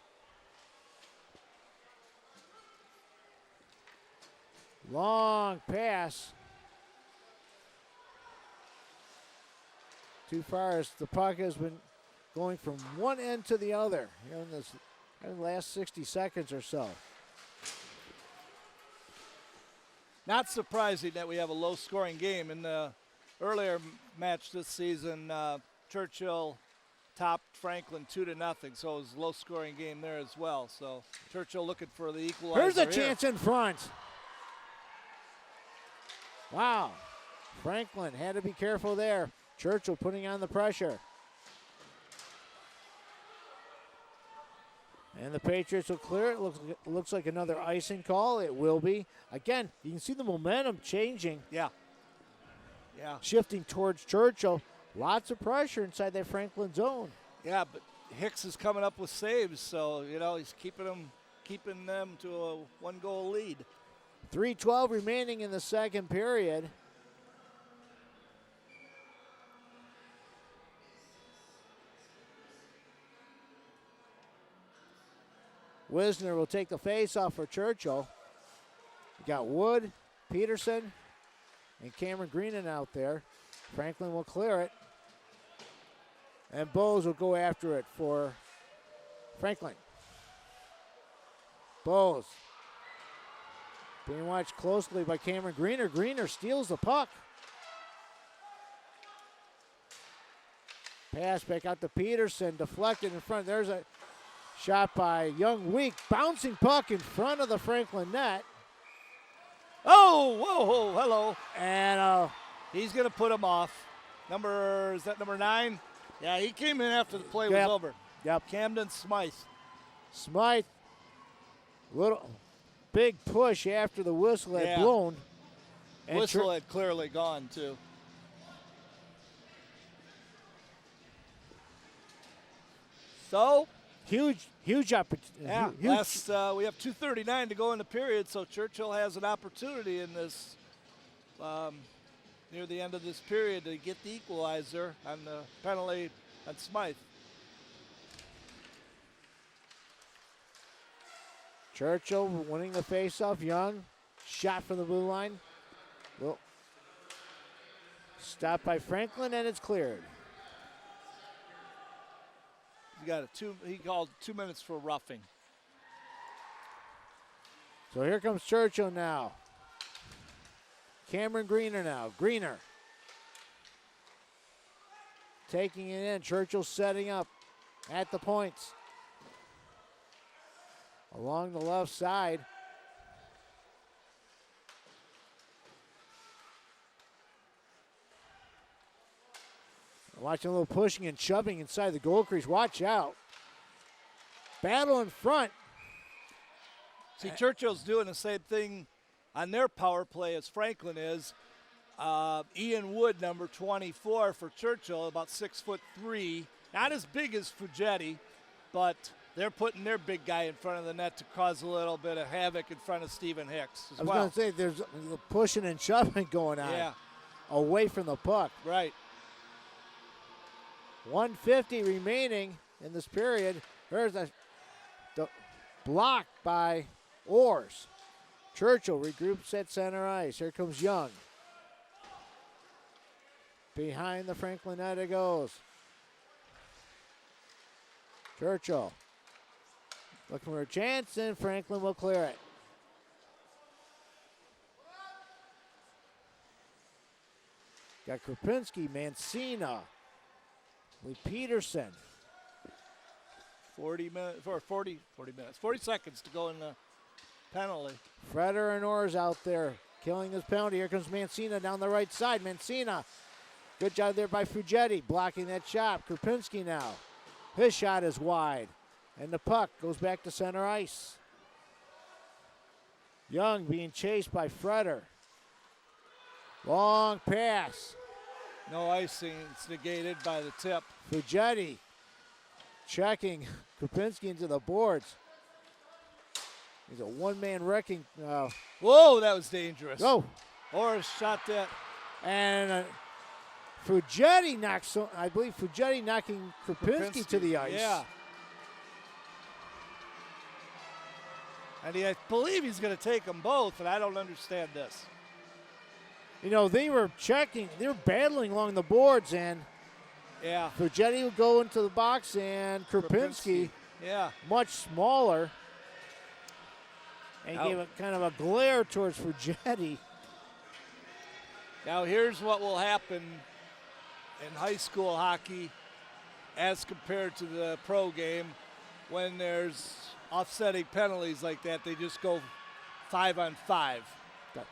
Long pass. Too far as the puck has been going from one end to the other here in the last 60 seconds or so. Not surprising that we have a low-scoring game. In the earlier match this season, Churchill topped Franklin 2-0, so it was a low-scoring game there as well. So Churchill looking for the equalizer. Here's a chance in front. Wow. Franklin had to be careful there. Churchill putting on the pressure. And the Patriots will clear it. Looks like another icing call. It will be. Again, you can see the momentum changing. Yeah. Shifting towards Churchill. Lots of pressure inside that Franklin zone. Yeah, but Hicks is coming up with saves, so, he's keeping them to a one-goal lead. 3:12 remaining in the second period. Wisner will take the face-off for Churchill. We got Wood, Peterson, and Cameron Greenan out there. Franklin will clear it. And Bowes will go after it for Franklin. Bowes being watched closely by Cameron Greener. Greener steals the puck. Pass back out to Peterson, deflected in front. There's a shot by Young Week. Bouncing puck in front of the Franklin net. Oh, whoa, hello. And he's going to put him off. Is that number 9? Yeah, he came in after the play was over. Yep. Camden Smythe. Smythe, little big push after the whistle had blown. And Whistle had clearly gone, too. So, huge opportunity. Yeah, we have 2:39 to go in the period, so Churchill has an opportunity in this near the end of this period to get the equalizer on the penalty on Smythe. Churchill winning the faceoff. Young, shot from the blue line. Well, stopped by Franklin, and it's cleared. He called 2 minutes for roughing. So here comes Churchill now. Cameron Greener now. Greener taking it in. Churchill setting up at the points. Along the left side. Watching a little pushing and shoving inside the goal crease. Watch out. Battle in front. See, Churchill's doing the same thing on their power play as Franklin is. Ian Wood, number 24 for Churchill, about 6'3", not as big as Fugetti, but they're putting their big guy in front of the net to cause a little bit of havoc in front of Stephen Hicks as I was well. going to say there's pushing and shoving going on. Yeah, Away from the puck. right. 150 remaining in this period. There's a block by Orrs. Churchill regroups at center ice. Here comes Young. Behind the Franklin net it goes. Churchill looking for a chance, and Franklin will clear it. Got Krupinski, Mancina, Lee Peterson. 40 seconds to go in the penalty. Freder and Orrs out there killing his penalty. Here comes Mancina down the right side. Mancina, good job there by Fugetti, blocking that shot. Krupinski now. His shot is wide, and the puck goes back to center ice. Young being chased by Freder. Long pass. No icing. It's negated by the tip. Fugetti checking Krupinski into the boards. He's a one-man wrecking. Whoa, that was dangerous. Oh, Or shot that. and Fugetti knocks, I believe Fugetti knocking Krupinski to the ice. Yeah. And I believe he's going to take them both, and I don't understand this. You know, they were checking, they were battling along the boards, and Yeah. Fugetti would go into the box, and Krupinski, Yeah. much smaller, and Now- gave a kind of a glare towards Fugetti. Now here's what will happen in high school hockey as compared to the pro game. When there's offsetting penalties like that, they just go 5-on-5.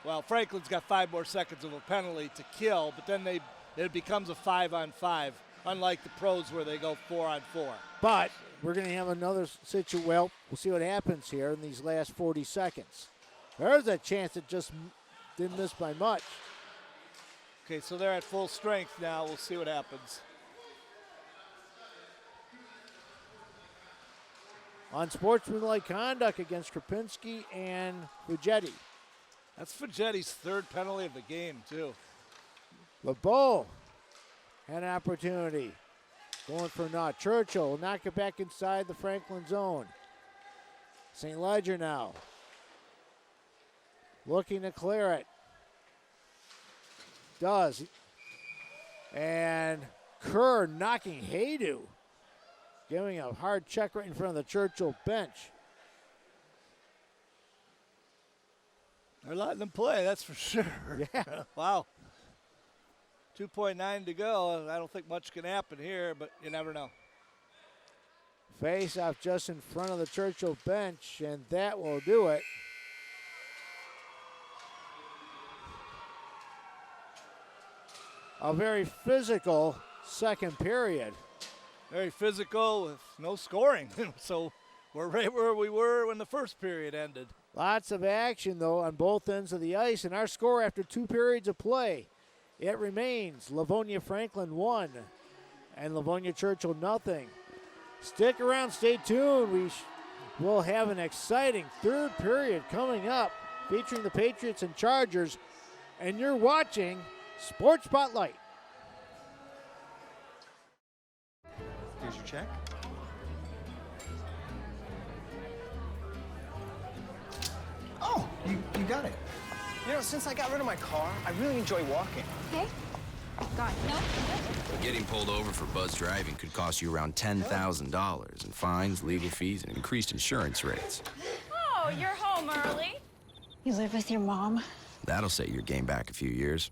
Well, Franklin's got 5 more seconds of a penalty to kill, but then it becomes a 5-on-5, unlike the pros where they go 4-on-4. But we're going to have another situation. Well, we'll see what happens here in these last 40 seconds. There's a chance that just didn't miss by much. Okay, so they're at full strength now. We'll see what happens. Unsportsmanlike conduct against Krupinski and Fugetti. That's Fugetti's 3rd penalty of the game, too. LeBeau had an opportunity. Going for a knot. Churchill will knock it back inside the Franklin zone. St. Ledger now. Looking to clear it. Does. And Kerr knocking Haydu. Giving a hard check right in front of the Churchill bench. They're letting them play, that's for sure. Yeah. Wow. 2.9 to go. I don't think much can happen here, but you never know. Face off just in front of the Churchill bench, and that will do it. A very physical second period. Very physical with no scoring. So we're right where we were when the first period ended. Lots of action, though, on both ends of the ice, and our score after 2 periods of play, it remains Livonia Franklin 1 and Livonia Churchill nothing. Stick around, stay tuned. We will have an exciting 3rd period coming up featuring the Patriots and Chargers, and you're watching Sports Spotlight. Here's your check. Oh, you got it. You know, since I got rid of my car, I really enjoy walking. Okay. Got it. No. Getting pulled over for buzz driving could cost you around $10,000 in fines, legal fees, and increased insurance rates. Oh, you're home early. You live with your mom? That'll set your game back a few years.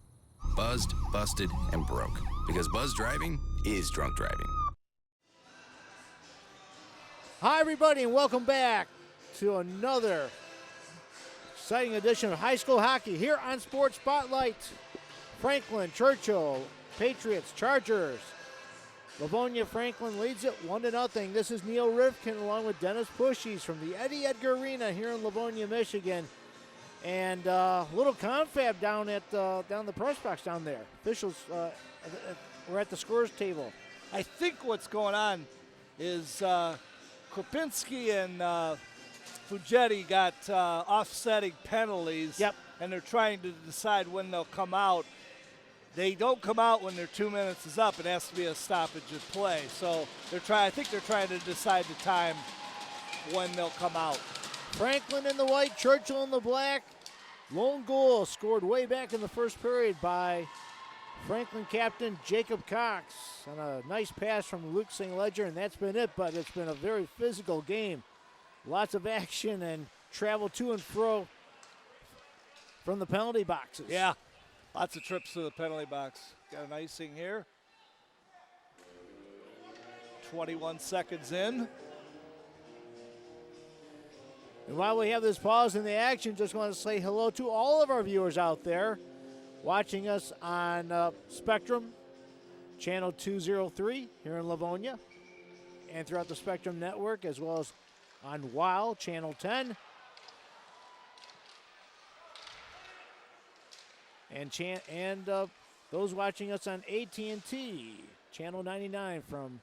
Buzzed, busted, and broke. Because buzz driving is drunk driving. Hi, everybody, and welcome back to another exciting edition of high school hockey here on Sports Spotlight. Franklin, Churchill, Patriots, Chargers. Livonia Franklin leads it 1-0. This is Neil Rivkin along with Dennis Pushies from the Eddie Edgar Arena here in Livonia, Michigan. And a little confab down at down the press box down there. Officials were at the scores table. I think what's going on is Krupinski and Fugetti got offsetting penalties. Yep. And they're trying to decide when they'll come out. They don't come out when their 2 minutes is up. It has to be a stoppage of play. So I think they're trying to decide the time when they'll come out. Franklin in the white, Churchill in the black. Lone goal scored way back in the first period by Franklin captain Jacob Cox on a nice pass from Luke St. Ledger, and that's been it, but it's been a very physical game. Lots of action and travel to and fro from the penalty boxes. Yeah, lots of trips to the penalty box. Got an icing here. 21 seconds in. And while we have this pause in the action, just want to say hello to all of our viewers out there watching us on Spectrum, channel 203 here in Livonia, and throughout the Spectrum network, as well as on WOW, channel 10. And those watching us on AT&T, channel 99 from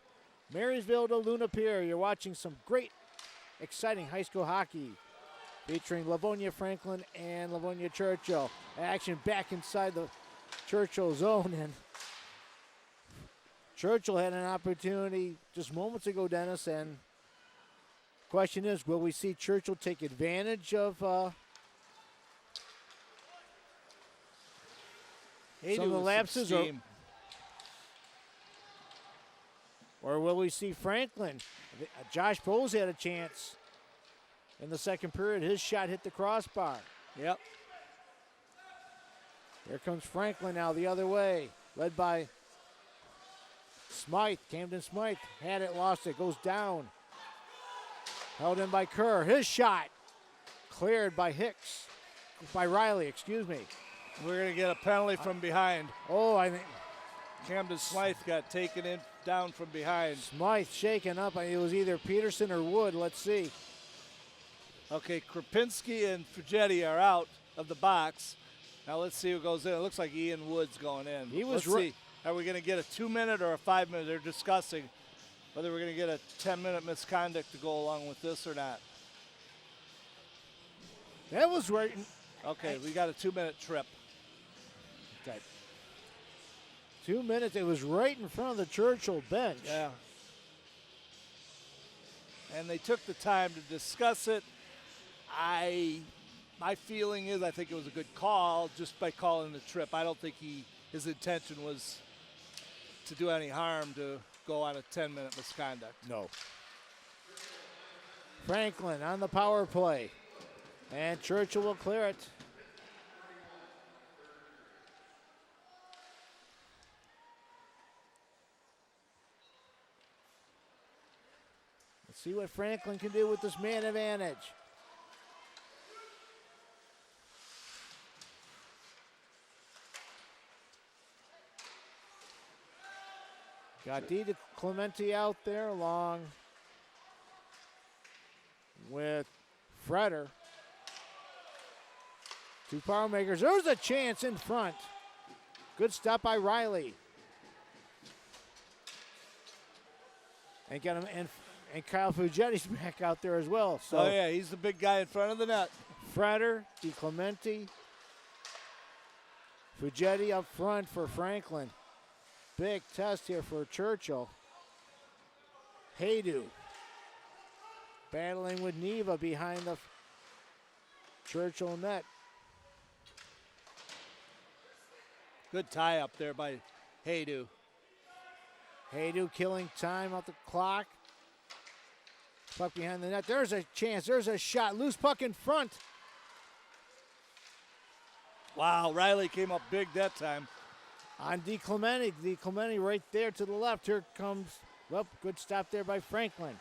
Marysville to Luna Pier. You're watching some great, exciting high school hockey featuring Livonia Franklin and Livonia Churchill. Action back inside the Churchill zone, and Churchill had an opportunity just moments ago, Dennis, and question is, will we see Churchill take advantage of some of the lapses, or will we see Franklin? Josh Bowes had a chance in the second period. His shot hit the crossbar. Yep. Here comes Franklin now the other way, led by Smythe. Camden Smythe had it, lost it, goes down. Held in by Kerr. His shot cleared by Riley, excuse me. We're going to get a penalty from behind. Oh, I think Camden Smythe got taken in down from behind. Smythe shaken up. It was either Peterson or Wood. Let's see. Okay, Krupinski and Fugetti are out of the box. Now let's see who goes in. It looks like Ian Wood's going in. Let's see. Are we going to get a 2-minute or a 5-minute? They're discussing whether we're going to get a 10-minute misconduct to go along with this or not. That was right. Okay, we got a 2-minute trip. Okay. 2 minutes. It was right in front of the Churchill bench. Yeah. And they took the time to discuss it. My feeling is I think it was a good call just by calling the trip. I don't think his intention was to do any harm to go on a 10-minute misconduct. No. Franklin on the power play. And Churchill will clear it. Let's see what Franklin can do with this man advantage. Got D. Clementi out there along with Freder. Two power makers. There's a chance in front. Good stop by Riley. And got him, and Kyle Fugetti's back out there as well. So oh yeah, he's the big guy in front of the net. Freder, Di Clementi, Fugetti up front for Franklin. Big test here for Churchill. Haydu battling with Neva behind the Churchill net. Good tie up there by Haydu. Haydu killing time off the clock. Puck behind the net. There's a chance. There's a shot. Loose puck in front. Wow, Riley came up big that time. On Di Clementi. Di Clementi right there to the left. Here comes, well, good stop there by Franklin.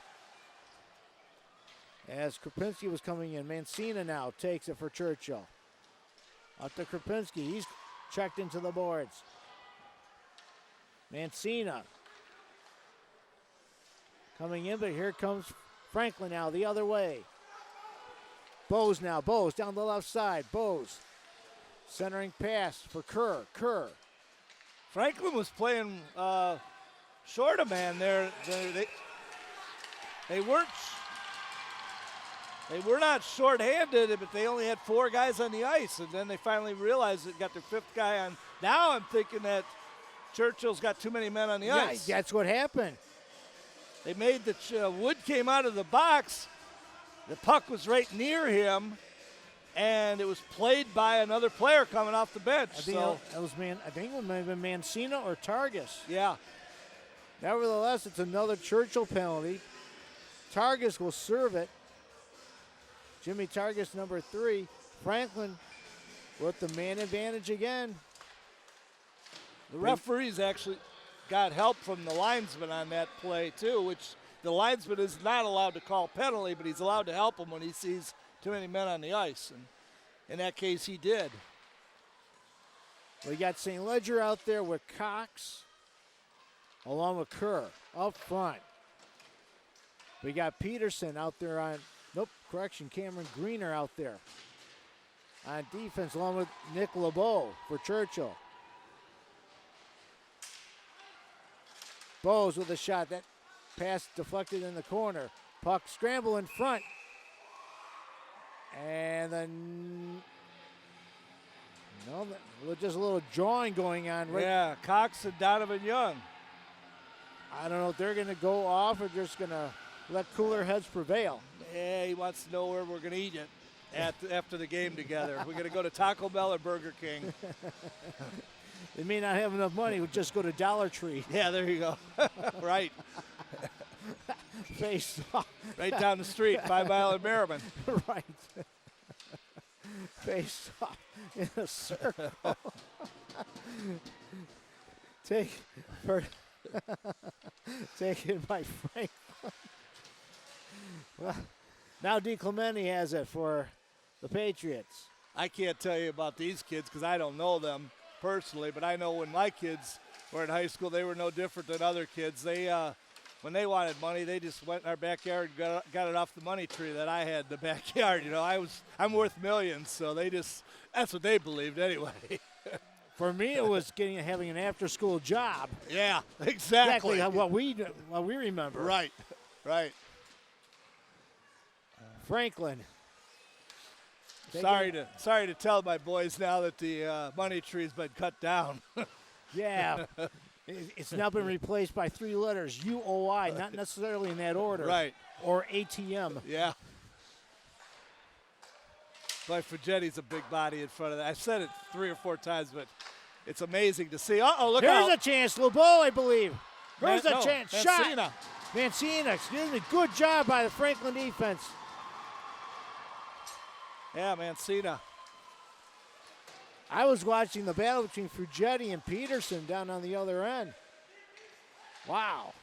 As Krupinski was coming in. Mancina now takes it for Churchill. Up to Krupinski. He's checked into the boards. Mancina coming in, but here comes Franklin now the other way. Bowes now. Bowes down the left side. Bowes centering pass for Kerr. Kerr. Franklin was playing short a man there. They weren't They were not short-handed, but they only had 4 guys on the ice, and then they finally realized it got their 5th guy on. Now I'm thinking that Churchill's got too many men on the ice. That's what happened. They made Wood came out of the box. The puck was right near him, and it was played by another player coming off the bench. I think it may have been Mancina or Targus. Yeah. Nevertheless, it's another Churchill penalty. Targus will serve it. Jimmy Targus, number 3. Franklin with the man advantage again. The referees actually got help from the linesman on that play, too, which the linesman is not allowed to call penalty, but he's allowed to help him when he sees too many men on the ice. And in that case, he did. We got St. Ledger out there with Cox, along with Kerr up front. We got Peterson out there on, Cameron Greener out there on defense, along with Nick LeBeau for Churchill. Bowes with a shot. That pass deflected in the corner. Puck scramble in front. And then, just a little jawing going on. Right? Yeah, Cox and Donovan Young. I don't know if they're going to go off or just going to let cooler heads prevail. Yeah, he wants to know where we're going to eat it after the game together. We're going to go to Taco Bell or Burger King. They may not have enough money. We'll just go to Dollar Tree. Yeah, there you go. Right. Face off. Right down the street, 5 Mile and Merriman. Right. Face off in a circle. Taken by Frank. Well, now DiClemente has it for the Patriots. I can't tell you about these kids because I don't know them personally, but I know when my kids were in high school, they were no different than other kids. They, when they wanted money, they just went in our backyard and got it off the money tree that I had in the backyard. You know, I'm worth millions, so that's what they believed anyway. For me, it was having an after-school job. Yeah, exactly. What we remember. Right. Franklin. Sorry to tell my boys now that the money tree's been cut down. Yeah. It's now been replaced by 3 letters, UOI, not necessarily in that order. Right. Or ATM. Yeah. But Fuggetti's a big body in front of that. I've said it 3 or 4 times, but it's amazing to see. Uh-oh, look out. There's a chance, LeBeau, I believe. There's a chance. Mancina. Shot. Mancina, excuse me. Good job by the Franklin defense. Yeah, Mancina. I was watching the battle between Fuggetti and Peterson down on the other end. Wow.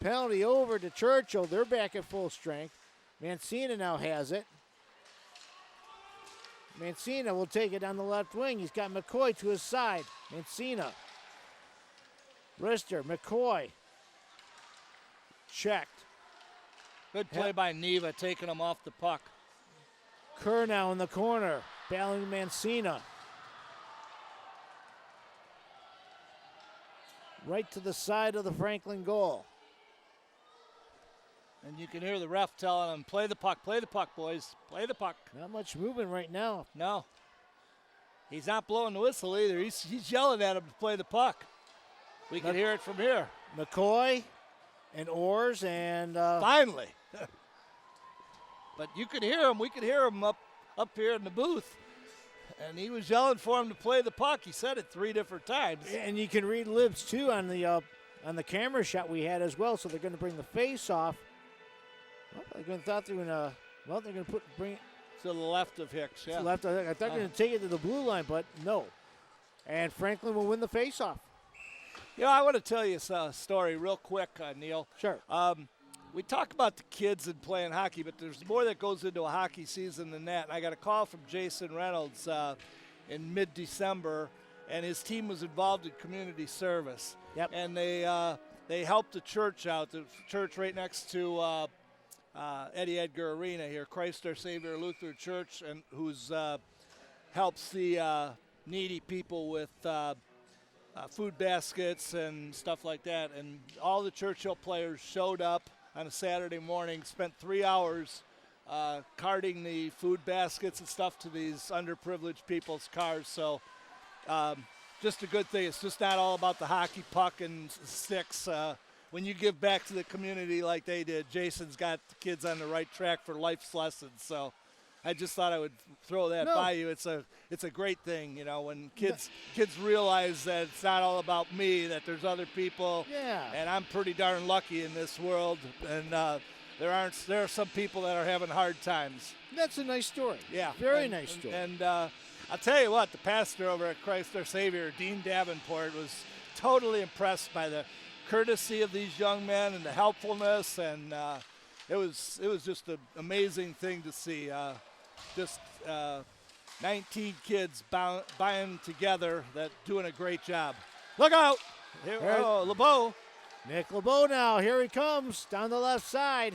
Penalty over to Churchill. They're back at full strength. Mancina now has it. Mancina will take it on the left wing. He's got McCoy to his side. Mancina. Rister, McCoy. Checked. Good play by Neva, taking him off the puck. Kerr now in the corner, battling Mancina. Right to the side of the Franklin goal. And you can hear the ref telling him, play the puck, boys, play the puck. Not much movement right now. No. He's not blowing the whistle either. He's yelling at him to play the puck. We can hear it from here. McCoy and Orrs and... Finally. But you could hear him. We could hear him up here in the booth. And he was yelling for him to play the puck. He said it 3 different times. And you can read lips, too, on the camera shot we had as well. So they're going to bring the face off. Well, they're going to bring it to the left of Hicks. Yeah. To the left of Hicks. I thought they were going to take it to the blue line, but no. And Franklin will win the face-off. You know, I want to tell you a story real quick, Neil. Sure. We talk about the kids and playing hockey, but there's more that goes into a hockey season than that. And I got a call from Jason Reynolds in mid-December, and his team was involved in community service. Yep. And they helped the church out, the church right next to Eddie Edgar Arena here, Christ Our Savior Lutheran Church, and who's helps the needy people with food baskets and stuff like that. And all the Churchill players showed up on a Saturday morning, spent 3 hours carting the food baskets and stuff to these underprivileged people's cars. So just a good thing. It's just not all about the hockey puck and sticks. When you give back to the community like they did, Jason's got the kids on the right track for life's lessons. So I just thought I would throw that by you. It's a great thing, you know, when kids realize that it's not all about me, that there's other people. Yeah. And I'm pretty darn lucky in this world. And there are some people that are having hard times. That's a nice story. Yeah. Very nice story. And I'll tell you what, the pastor over at Christ Our Savior, Dean Davenport, was totally impressed by the courtesy of these young men and the helpfulness, and it was just an amazing thing to see. 19 kids buying together, that doing a great job. Look out! Here, LeBeau. Nick LeBeau now. Here he comes down the left side.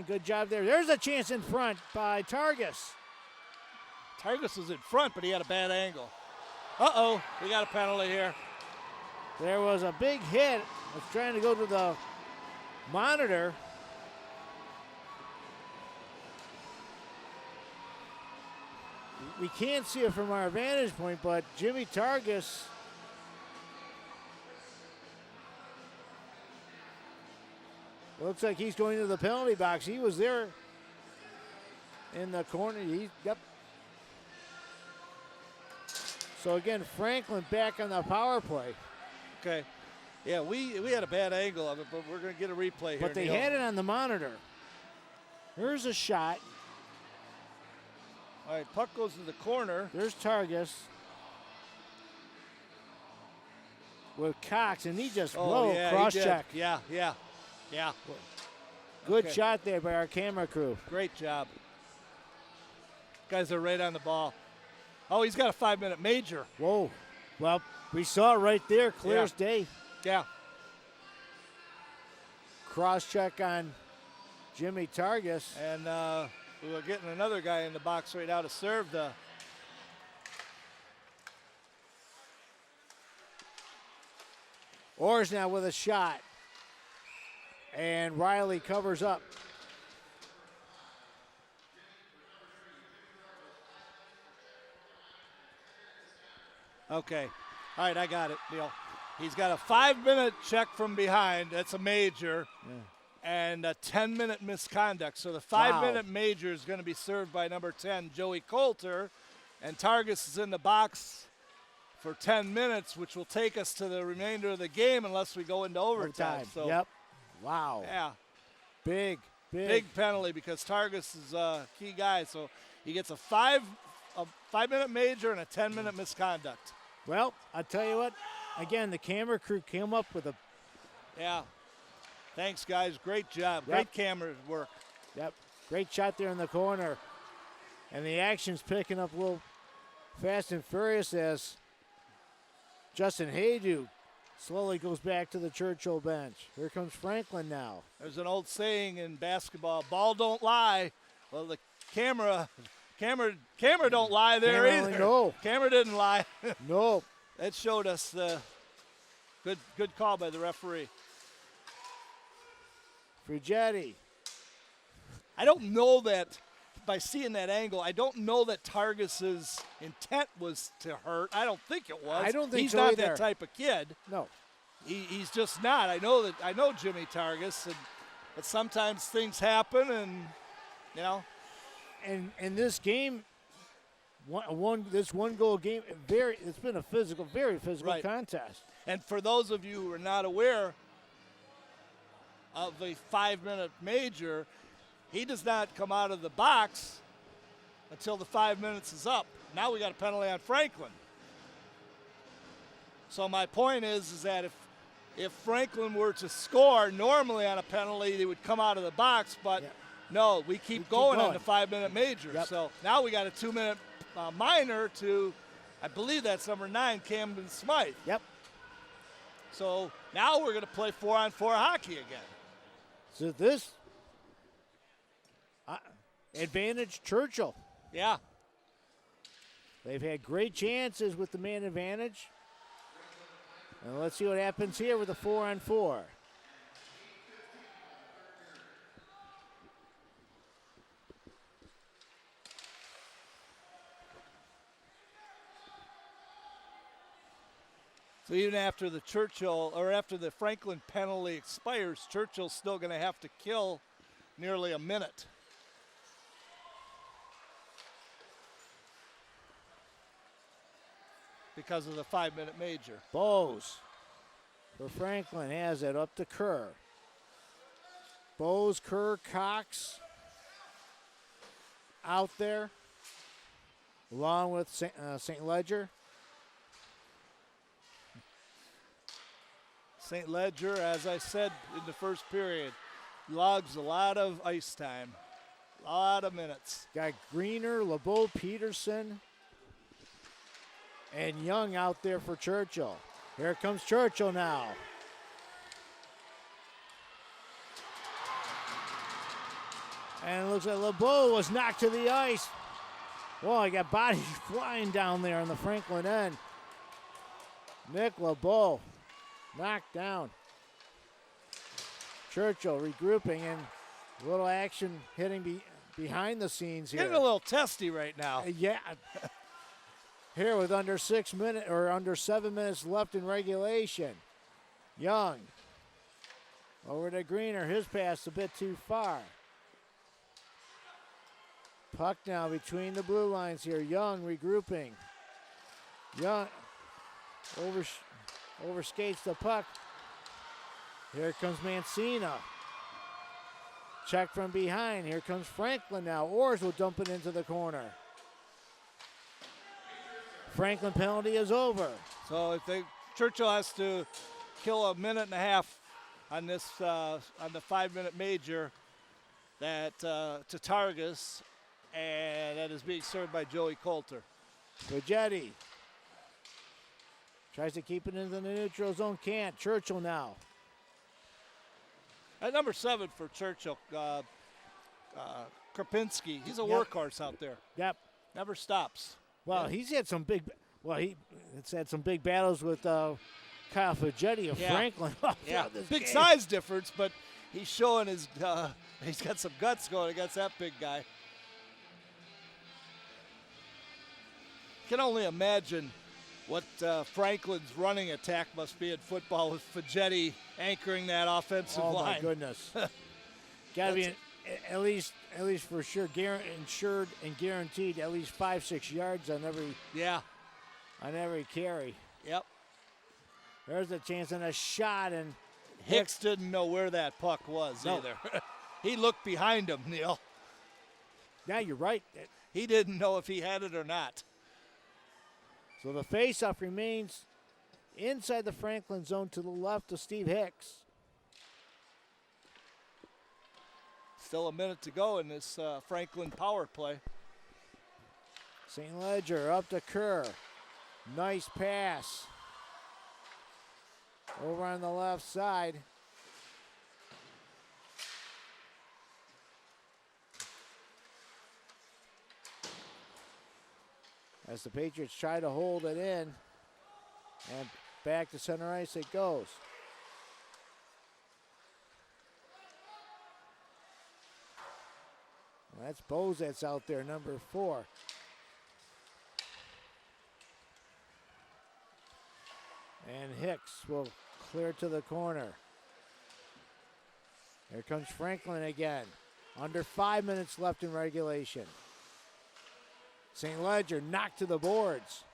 Good job there. There's a chance in front by Targus. Targus was in front, but he had a bad angle. Uh-oh, we got a penalty here. There was a big hit. Was trying to go to the monitor. We can't see it from our vantage point, but Jimmy Targus looks like he's going to the penalty box. He was there in the corner. Yep. So again, Franklin back on the power play. Okay. Yeah, we had a bad angle of it, but we're going to get a replay here. But they had it on the monitor. Here's a shot. All right, puck goes to the corner. There's Targus with Cox, and he just cross-check. Yeah. Good shot there by our camera crew. Great job. Guys are right on the ball. Oh, he's got a 5-minute major. Whoa. Well, we saw it right there, clear as day. Yeah. Cross-check on Jimmy Targus. And we're getting another guy in the box right now to serve the. Orr's now with a shot. And Riley covers up. Okay. All right, I got it, Neil. He's got a 5-minute check from behind. That's a major. Yeah. And a 10-minute misconduct. So the 5-minute major is going to be served by number 10, Joey Coulter. And Targus is in the box for 10 minutes, which will take us to the remainder of the game unless we go into overtime. So, yep. Wow. Yeah. Big penalty because Targus is a key guy. So he gets a 5-minute major and a 10-minute misconduct. Well, I'll tell you what. Again, the camera crew came up with a. Yeah. Thanks, guys. Great job. Yep. Great camera work. Yep. Great shot there in the corner. And the action's picking up a little fast and furious as Justin Haydu slowly goes back to the Churchill bench. Here comes Franklin now. There's an old saying in basketball, ball don't lie. Well, the camera don't lie there either. No. Camera didn't lie. No. That showed us the good call by the referee. Frigetti. I don't know that by seeing that angle, I don't know that Targus's intent was to hurt. I don't think it was. I don't think he's so not either. that type of kid. No. He's just not. I know Jimmy Targus, but sometimes things happen, and you know. And in this game, this one goal game, it's been a very physical contest. And for those of you who are not aware of a 5-minute major, he does not come out of the box until the 5 minutes is up. Now we got a penalty on Franklin. So my point is that if Franklin were to score normally on a penalty, they would come out of the box, but no, we keep going on the 5-minute major. Yep. So now we got a 2-minute minor to, I believe that's number 9, Camden Smythe. Yep. So now we're going to play 4-on-4 hockey again. So this advantage Churchill. Yeah. They've had great chances with the man advantage. And let's see what happens here with the 4-on-4. So even after the Churchill, or after the Franklin penalty expires, Churchill's still going to have to kill nearly a minute. Because of the 5-minute major. Bowes for Franklin has it up to Kerr. Bowes, Kerr, Cox out there, along with St. Ledger. St. Ledger, as I said in the first period, logs a lot of ice time, a lot of minutes. Got Greener, LeBeau, Peterson, and Young out there for Churchill. Here comes Churchill now. And it looks like LeBeau was knocked to the ice. Well, I got bodies flying down there on the Franklin end. Nick LeBeau knocked down. Churchill regrouping and a little action hitting behind the scenes here. Getting a little testy right now. Yeah. Here with under 6 minutes or under 7 minutes left in regulation. Young over to Greener. His pass a bit too far. Puck now between the blue lines here. Young regrouping. Young overskates the puck. Here comes Mancina. Check from behind. Here comes Franklin now. Orrs will dump it into the corner. Franklin penalty is over. So if Churchill has to kill a minute and a half on this on the 5-minute major, that to Targus, and that is being served by Joey Coulter. Pagetti tries to keep it into the neutral zone. Can't. Churchill now. At number 7 for Churchill, Krapinski. He's a Yep. workhorse out there. Yep. Never stops. Well, he's had some big. Well, it's had some big battles with Kyle Pagetti of Yeah. Franklin. Yeah, This big game. size difference, but he's showing his. He's got some guts going against that big guy. Can only imagine what Franklin's running attack must be in football with Pagetti anchoring that offensive Oh line. my goodness! Got to be at least for sure insured and guaranteed at least 5-6 yards on every carry. Yep. There's a chance and a shot, and Hicks didn't know where that puck was No. either. He looked behind him, Neil. yeah, you're right. He didn't know if he had it or not. So the faceoff remains inside the Franklin zone to the left of Steve Hicks. Still a minute to go in this Franklin power play. St. Ledger up to Kerr. Nice pass. Over on the left side. As the Patriots try to hold it in. And back to center ice it goes. Well, that's Bozets out there, number 4. And Hicks will clear to the corner. Here comes Franklin again. Under 5 minutes left in regulation. St. Ledger knocked to the boards.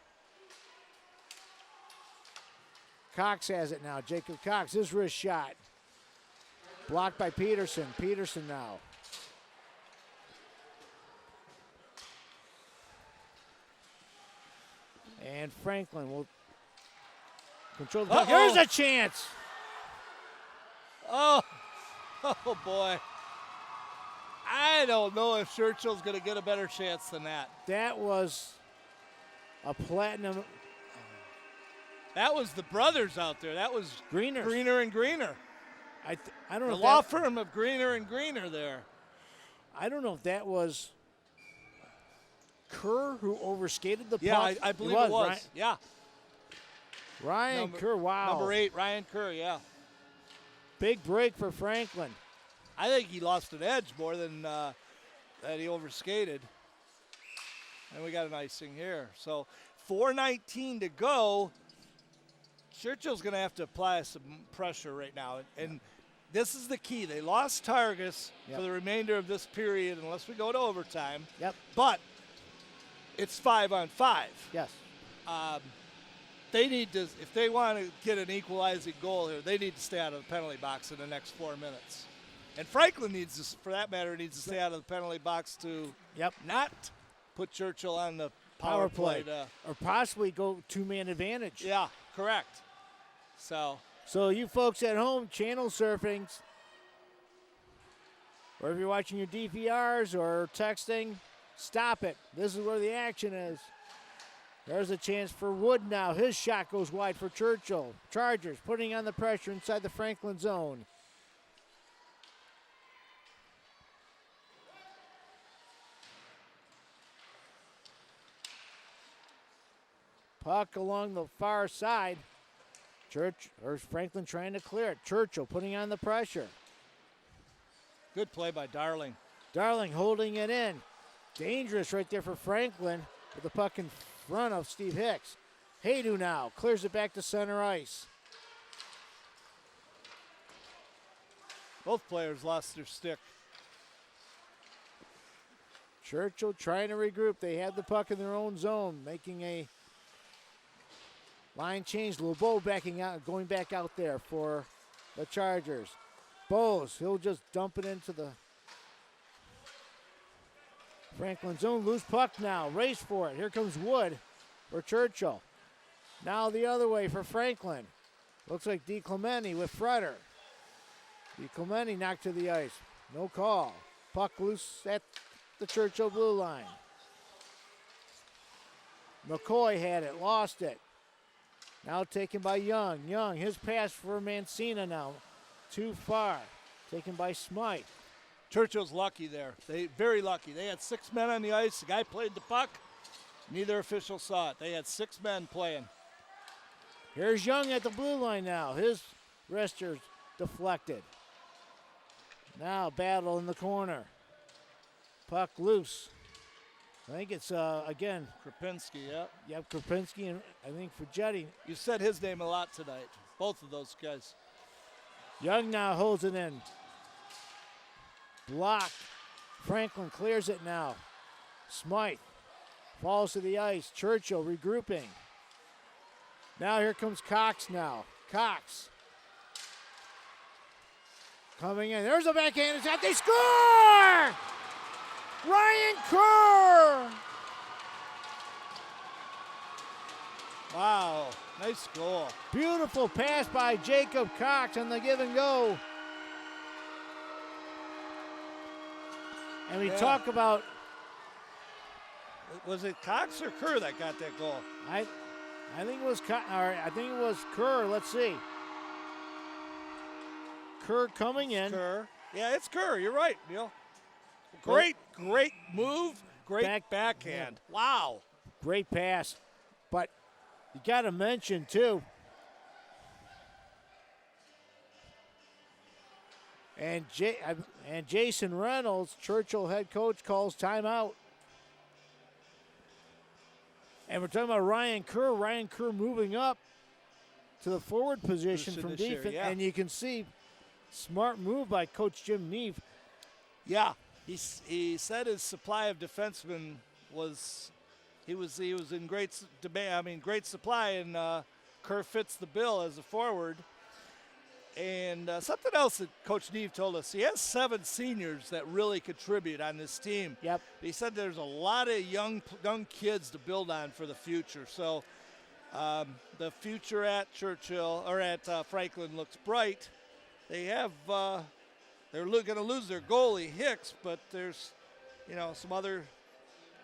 Cox has it now. Jacob Cox, his wrist shot. Blocked by Peterson. Peterson now. And Franklin will control the puck. Here's a chance. Oh boy. I don't know if Churchill's going to get a better chance than that. That was a platinum. That was the brothers out there. That was Greener. Greener and Greener. I don't know The if law that, firm of Greener and Greener there. I don't know if that was Kerr who overskated the Yeah, puck. I believe it was. Ryan, Yeah. Ryan Kerr, wow. Number 8, Ryan Kerr, yeah. Big break for Franklin. I think he lost an edge more than that he overskated. And we got an icing here. So 4:19 to go. Churchill's going to have to apply some pressure right now. And this is the key. They lost Targus for the remainder of this period unless we go to overtime. Yep. But it's 5-on-5. Yes. They need to, if they want to get an equalizing goal here, they need to stay out of the penalty box in the next 4 minutes. And Franklin needs to, for that matter, needs to stay out of the penalty box to not put Churchill on the power play. Or possibly go two-man advantage. Yeah, correct. So you folks at home, channel surfing, or if you're watching your DVRs or texting, stop it. This is where the action is. There's a chance for Wood now. His shot goes wide for Churchill. Chargers putting on the pressure inside the Franklin zone. Puck along the far side. Franklin trying to clear it. Churchill putting on the pressure. Good play by Darling. Darling holding it in. Dangerous right there for Franklin with the puck in front of Steve Hicks. Haydu now clears it back to center ice. Both players lost their stick. Churchill trying to regroup. They have the puck in their own zone, making a line change. LeBeau backing out, going back out there for the Chargers. Bowes, he'll just dump it into the Franklin zone. Loose puck now. Race for it. Here comes Wood for Churchill. Now the other way for Franklin. Looks like DiClemente with Fretter. DiClemente knocked to the ice. No call. Puck loose at the Churchill blue line. McCoy had it, lost it. Now taken by Young. Young, his pass for Mancina now. Too far. Taken by Smythe. Churchill's lucky there. Very lucky. They had 6 men on the ice. The guy played the puck. Neither official saw it. They had 6 men playing. Here's Young at the blue line now. His wrister's deflected. Now battle in the corner. Puck loose. I think it's, again. Krapinski, yeah. Yep, Krapinski and I think Fugetti. You said his name a lot tonight. Both of those guys. Young now holds it in. Blocked. Franklin clears it now. Smythe falls to the ice. Churchill regrouping. Now here comes Cox now. Cox. Coming in. There's a backhand shot. They score! Ryan Kerr! Wow, nice goal. Beautiful pass by Jacob Cox on the give and go. And we talk about. Was it Cox or Kerr that got that goal? I think it was I think it was Kerr. Let's see. Kerr coming in. Kerr. Yeah, it's Kerr. You're right, Neil. Great move. Great backhand. Wow. Great pass. But you got to mention, too, and Jason Reynolds, Churchill head coach, calls timeout. And we're talking about Ryan Kerr. Ryan Kerr moving up to the forward position from defense. Yeah. And you can see smart move by Coach Jim Neve. Yeah. He said his supply of defensemen was in great demand. I mean, great supply, and Kerr fits the bill as a forward. And something else that Coach Neve told us, he has 7 seniors that really contribute on this team. Yep. He said there's a lot of young kids to build on for the future. So the future at Churchill or at Franklin looks bright. They have. They're going to lose their goalie, Hicks, but there's, some other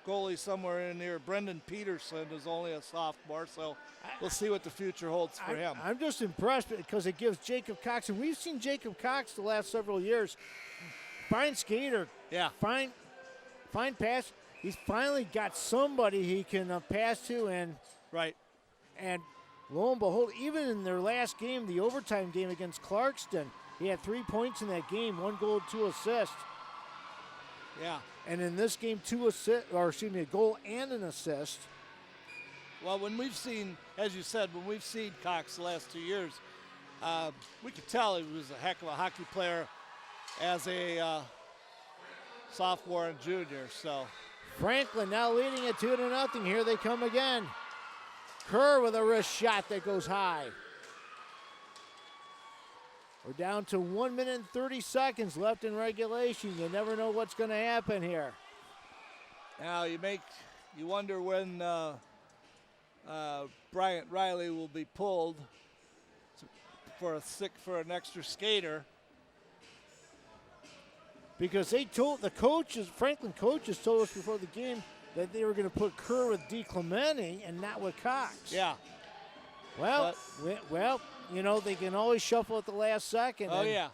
goalie somewhere in there. Brendan Peterson is only a sophomore, so we'll see what the future holds for him. I'm just impressed because it gives Jacob Cox, and we've seen Jacob Cox the last several years. Fine skater. Yeah. Fine pass. He's finally got somebody he can pass to, and right. And lo and behold, even in their last game, the overtime game against Clarkston, he had 3 points in that game, 1 goal, 2 assists. Yeah. And in this game, 2 assists, or excuse me, a goal and an assist. Well, when we've seen, as you said, when we've seen Cox the last 2 years, we could tell he was a heck of a hockey player as a sophomore and junior. So Franklin now leading it 2-0. Here they come again. Kerr with a wrist shot that goes high. We're down to 1 minute and 30 seconds left in regulation. You never know what's going to happen here. now you wonder when Bryant Riley will be pulled for an extra skater. Because they told the coaches, Franklin coaches told us before the game that they were going to put Kerr with DiClemente and not with Cox. Yeah. Well, they can always shuffle at the last second. Oh, yeah.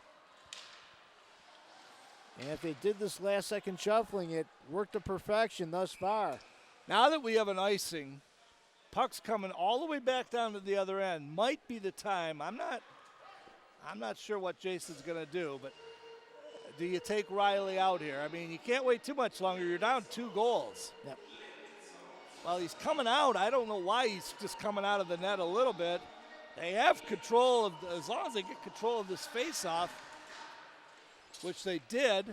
And if they did this last second shuffling, it worked to perfection thus far. Now that we have an icing, puck's coming all the way back down to the other end. Might be the time. I'm not sure what Jason's going to do, but do you take Riley out here? I mean, you can't wait too much longer. You're down 2 goals. Yep. Well, he's coming out. I don't know why he's just coming out of the net a little bit. They have control of, as long as they get control of this face-off, which they did.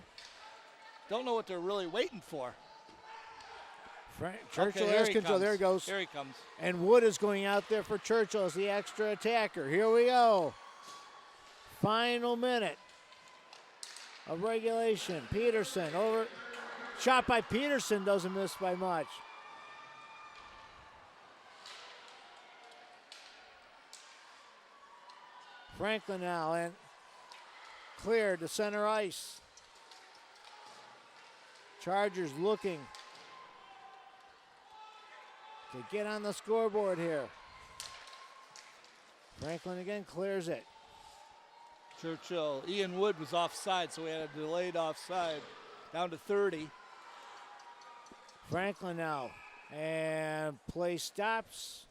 Don't know what they're really waiting for. Churchill Okay, has control. comes. There he goes. Here he comes. And Wood is going out there for Churchill as the extra attacker. Here we go. Final minute of regulation. Peterson over. Shot by Peterson, doesn't miss by much. Franklin now, and cleared to center ice. Chargers looking to get on the scoreboard here. Franklin again clears it. Churchill. Ian Wood was offside, so we had a delayed offside. Down to 30. Franklin now, and play stops.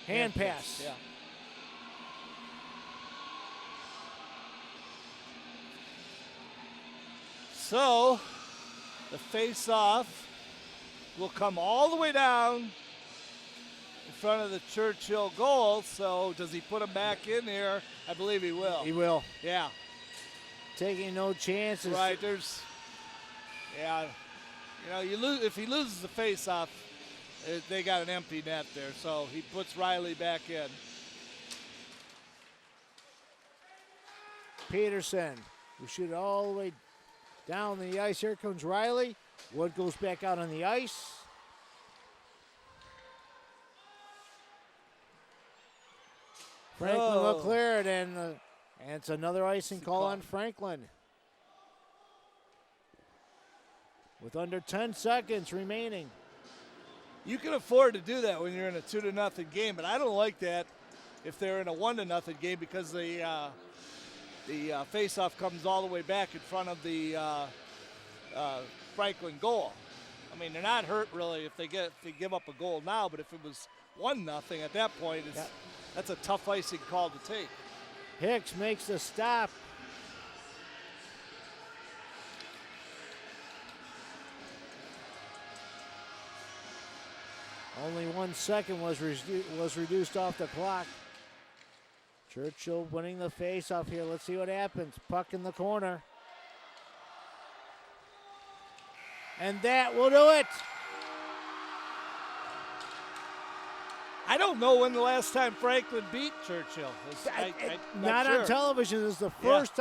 Hand pass. Yeah. So, the face-off will come all the way down in front of the Churchill goal. So, does he put him back in here? I believe he will. He will. Yeah. Taking no chances. Right. If he loses the face-off, they got an empty net there. So, he puts Riley back in. Peterson, we shoot it all the way down the ice. Here comes Riley. Wood goes back out on the ice. Franklin will clear it, and it's another icing call on Franklin. With under 10 seconds remaining. You can afford to do that when you're in a 2-0 game, but I don't like that if they're in a 1-0 game because the face-off comes all the way back in front of the Franklin goal. I mean, they're not hurt really if they give up a goal now, but if it was 1-0 at that point, that's a tough icing call to take. Hicks makes the stop. Only 1 second was reduced off the clock. Churchill winning the face-off here. Let's see what happens. Puck in the corner. And that will do it. I don't know when the last time Franklin beat Churchill. Not sure. on television. This is the first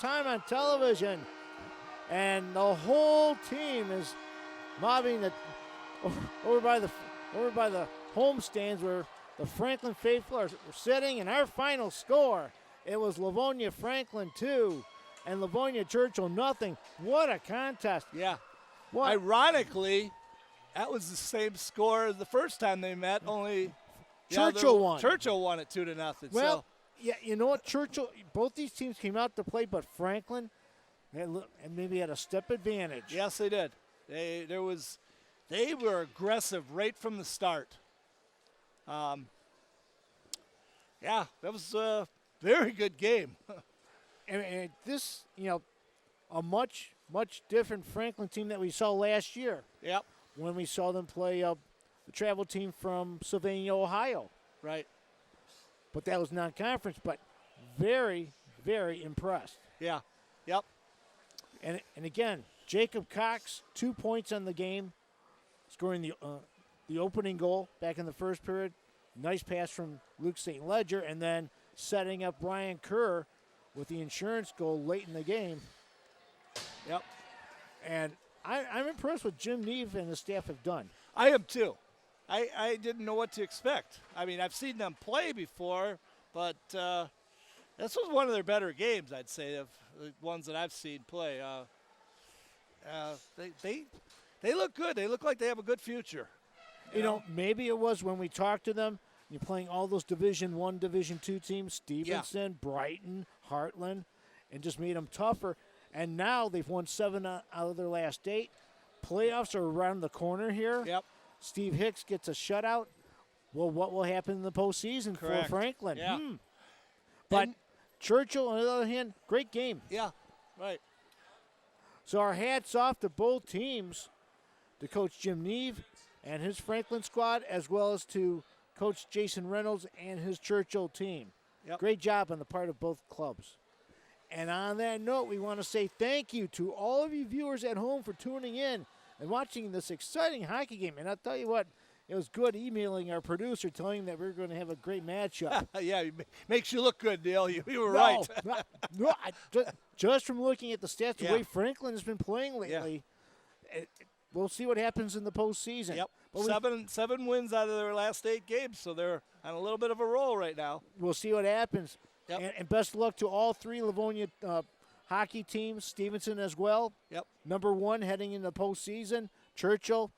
time on television. And the whole team is mobbing over by the home stands where the Franklin faithful are sitting. And our final score, it was Livonia Franklin 2 and Livonia Churchill nothing. What a contest. Yeah. What? Ironically, that was the same score as the first time they met, only Churchill won. Churchill won at 2-0. Well, yeah, you know what? Churchill, both these teams came out to play, but Franklin and maybe had a step advantage. Yes, they did. They were aggressive right from the start. Yeah, that was a very good game. and this, a much different Franklin team that we saw last year. Yep. When we saw them play the travel team from Sylvania, Ohio. Right. But that was non-conference, but very, very impressed. Yeah. Yep. And again, Jacob Cox, 2 points on the game, scoring the opening goal back in the first period. Nice pass from Luke St. Ledger, and then setting up Brian Kerr with the insurance goal late in the game. Yep. And I'm impressed with Jim Neve and his staff have done. I am too. I didn't know what to expect. I mean, I've seen them play before, but this was one of their better games, I'd say, of the ones that I've seen play. They look good. They look like they have a good future. You know, maybe it was when we talked to them, you're playing all those Division I, Division II teams, Stevenson, Brighton, Heartland, and just made them tougher. And now they've won 7 out of their last 8. Playoffs are around the corner here. Yep. Steve Hicks gets a shutout. Well, what will happen in the postseason for Franklin? Yeah. But Churchill, on the other hand, great game. Yeah, right. So our hats off to both teams, to Coach Jim Neve and his Franklin squad, as well as to Coach Jason Reynolds and his Churchill team. Yep. Great job on the part of both clubs. And on that note, we want to say thank you to all of you viewers at home for tuning in and watching this exciting hockey game. And I'll tell you what, it was good emailing our producer telling him that we were going to have a great matchup. Yeah, makes you look good, Neil. You were right. Just from looking at the stats, the way Franklin has been playing lately, we'll see what happens in the postseason. Yep. But Seven wins out of their last 8 games, so they're on a little bit of a roll right now. We'll see what happens. Yep. And best of luck to all 3 Livonia hockey teams, Stevenson as well. Yep. Number 1 heading into the postseason. Churchill,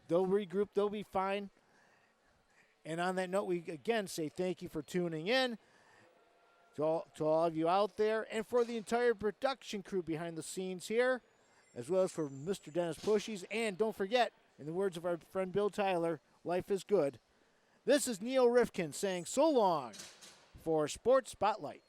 they'll regroup, they'll be fine. And on that note, we again say thank you for tuning in to all of you out there, and for the entire production crew behind the scenes here, as well as for Mr. Dennis Pushies. And don't forget, in the words of our friend Bill Tyler, life is good. This is Neil Rifkin saying so long for Sports Spotlight.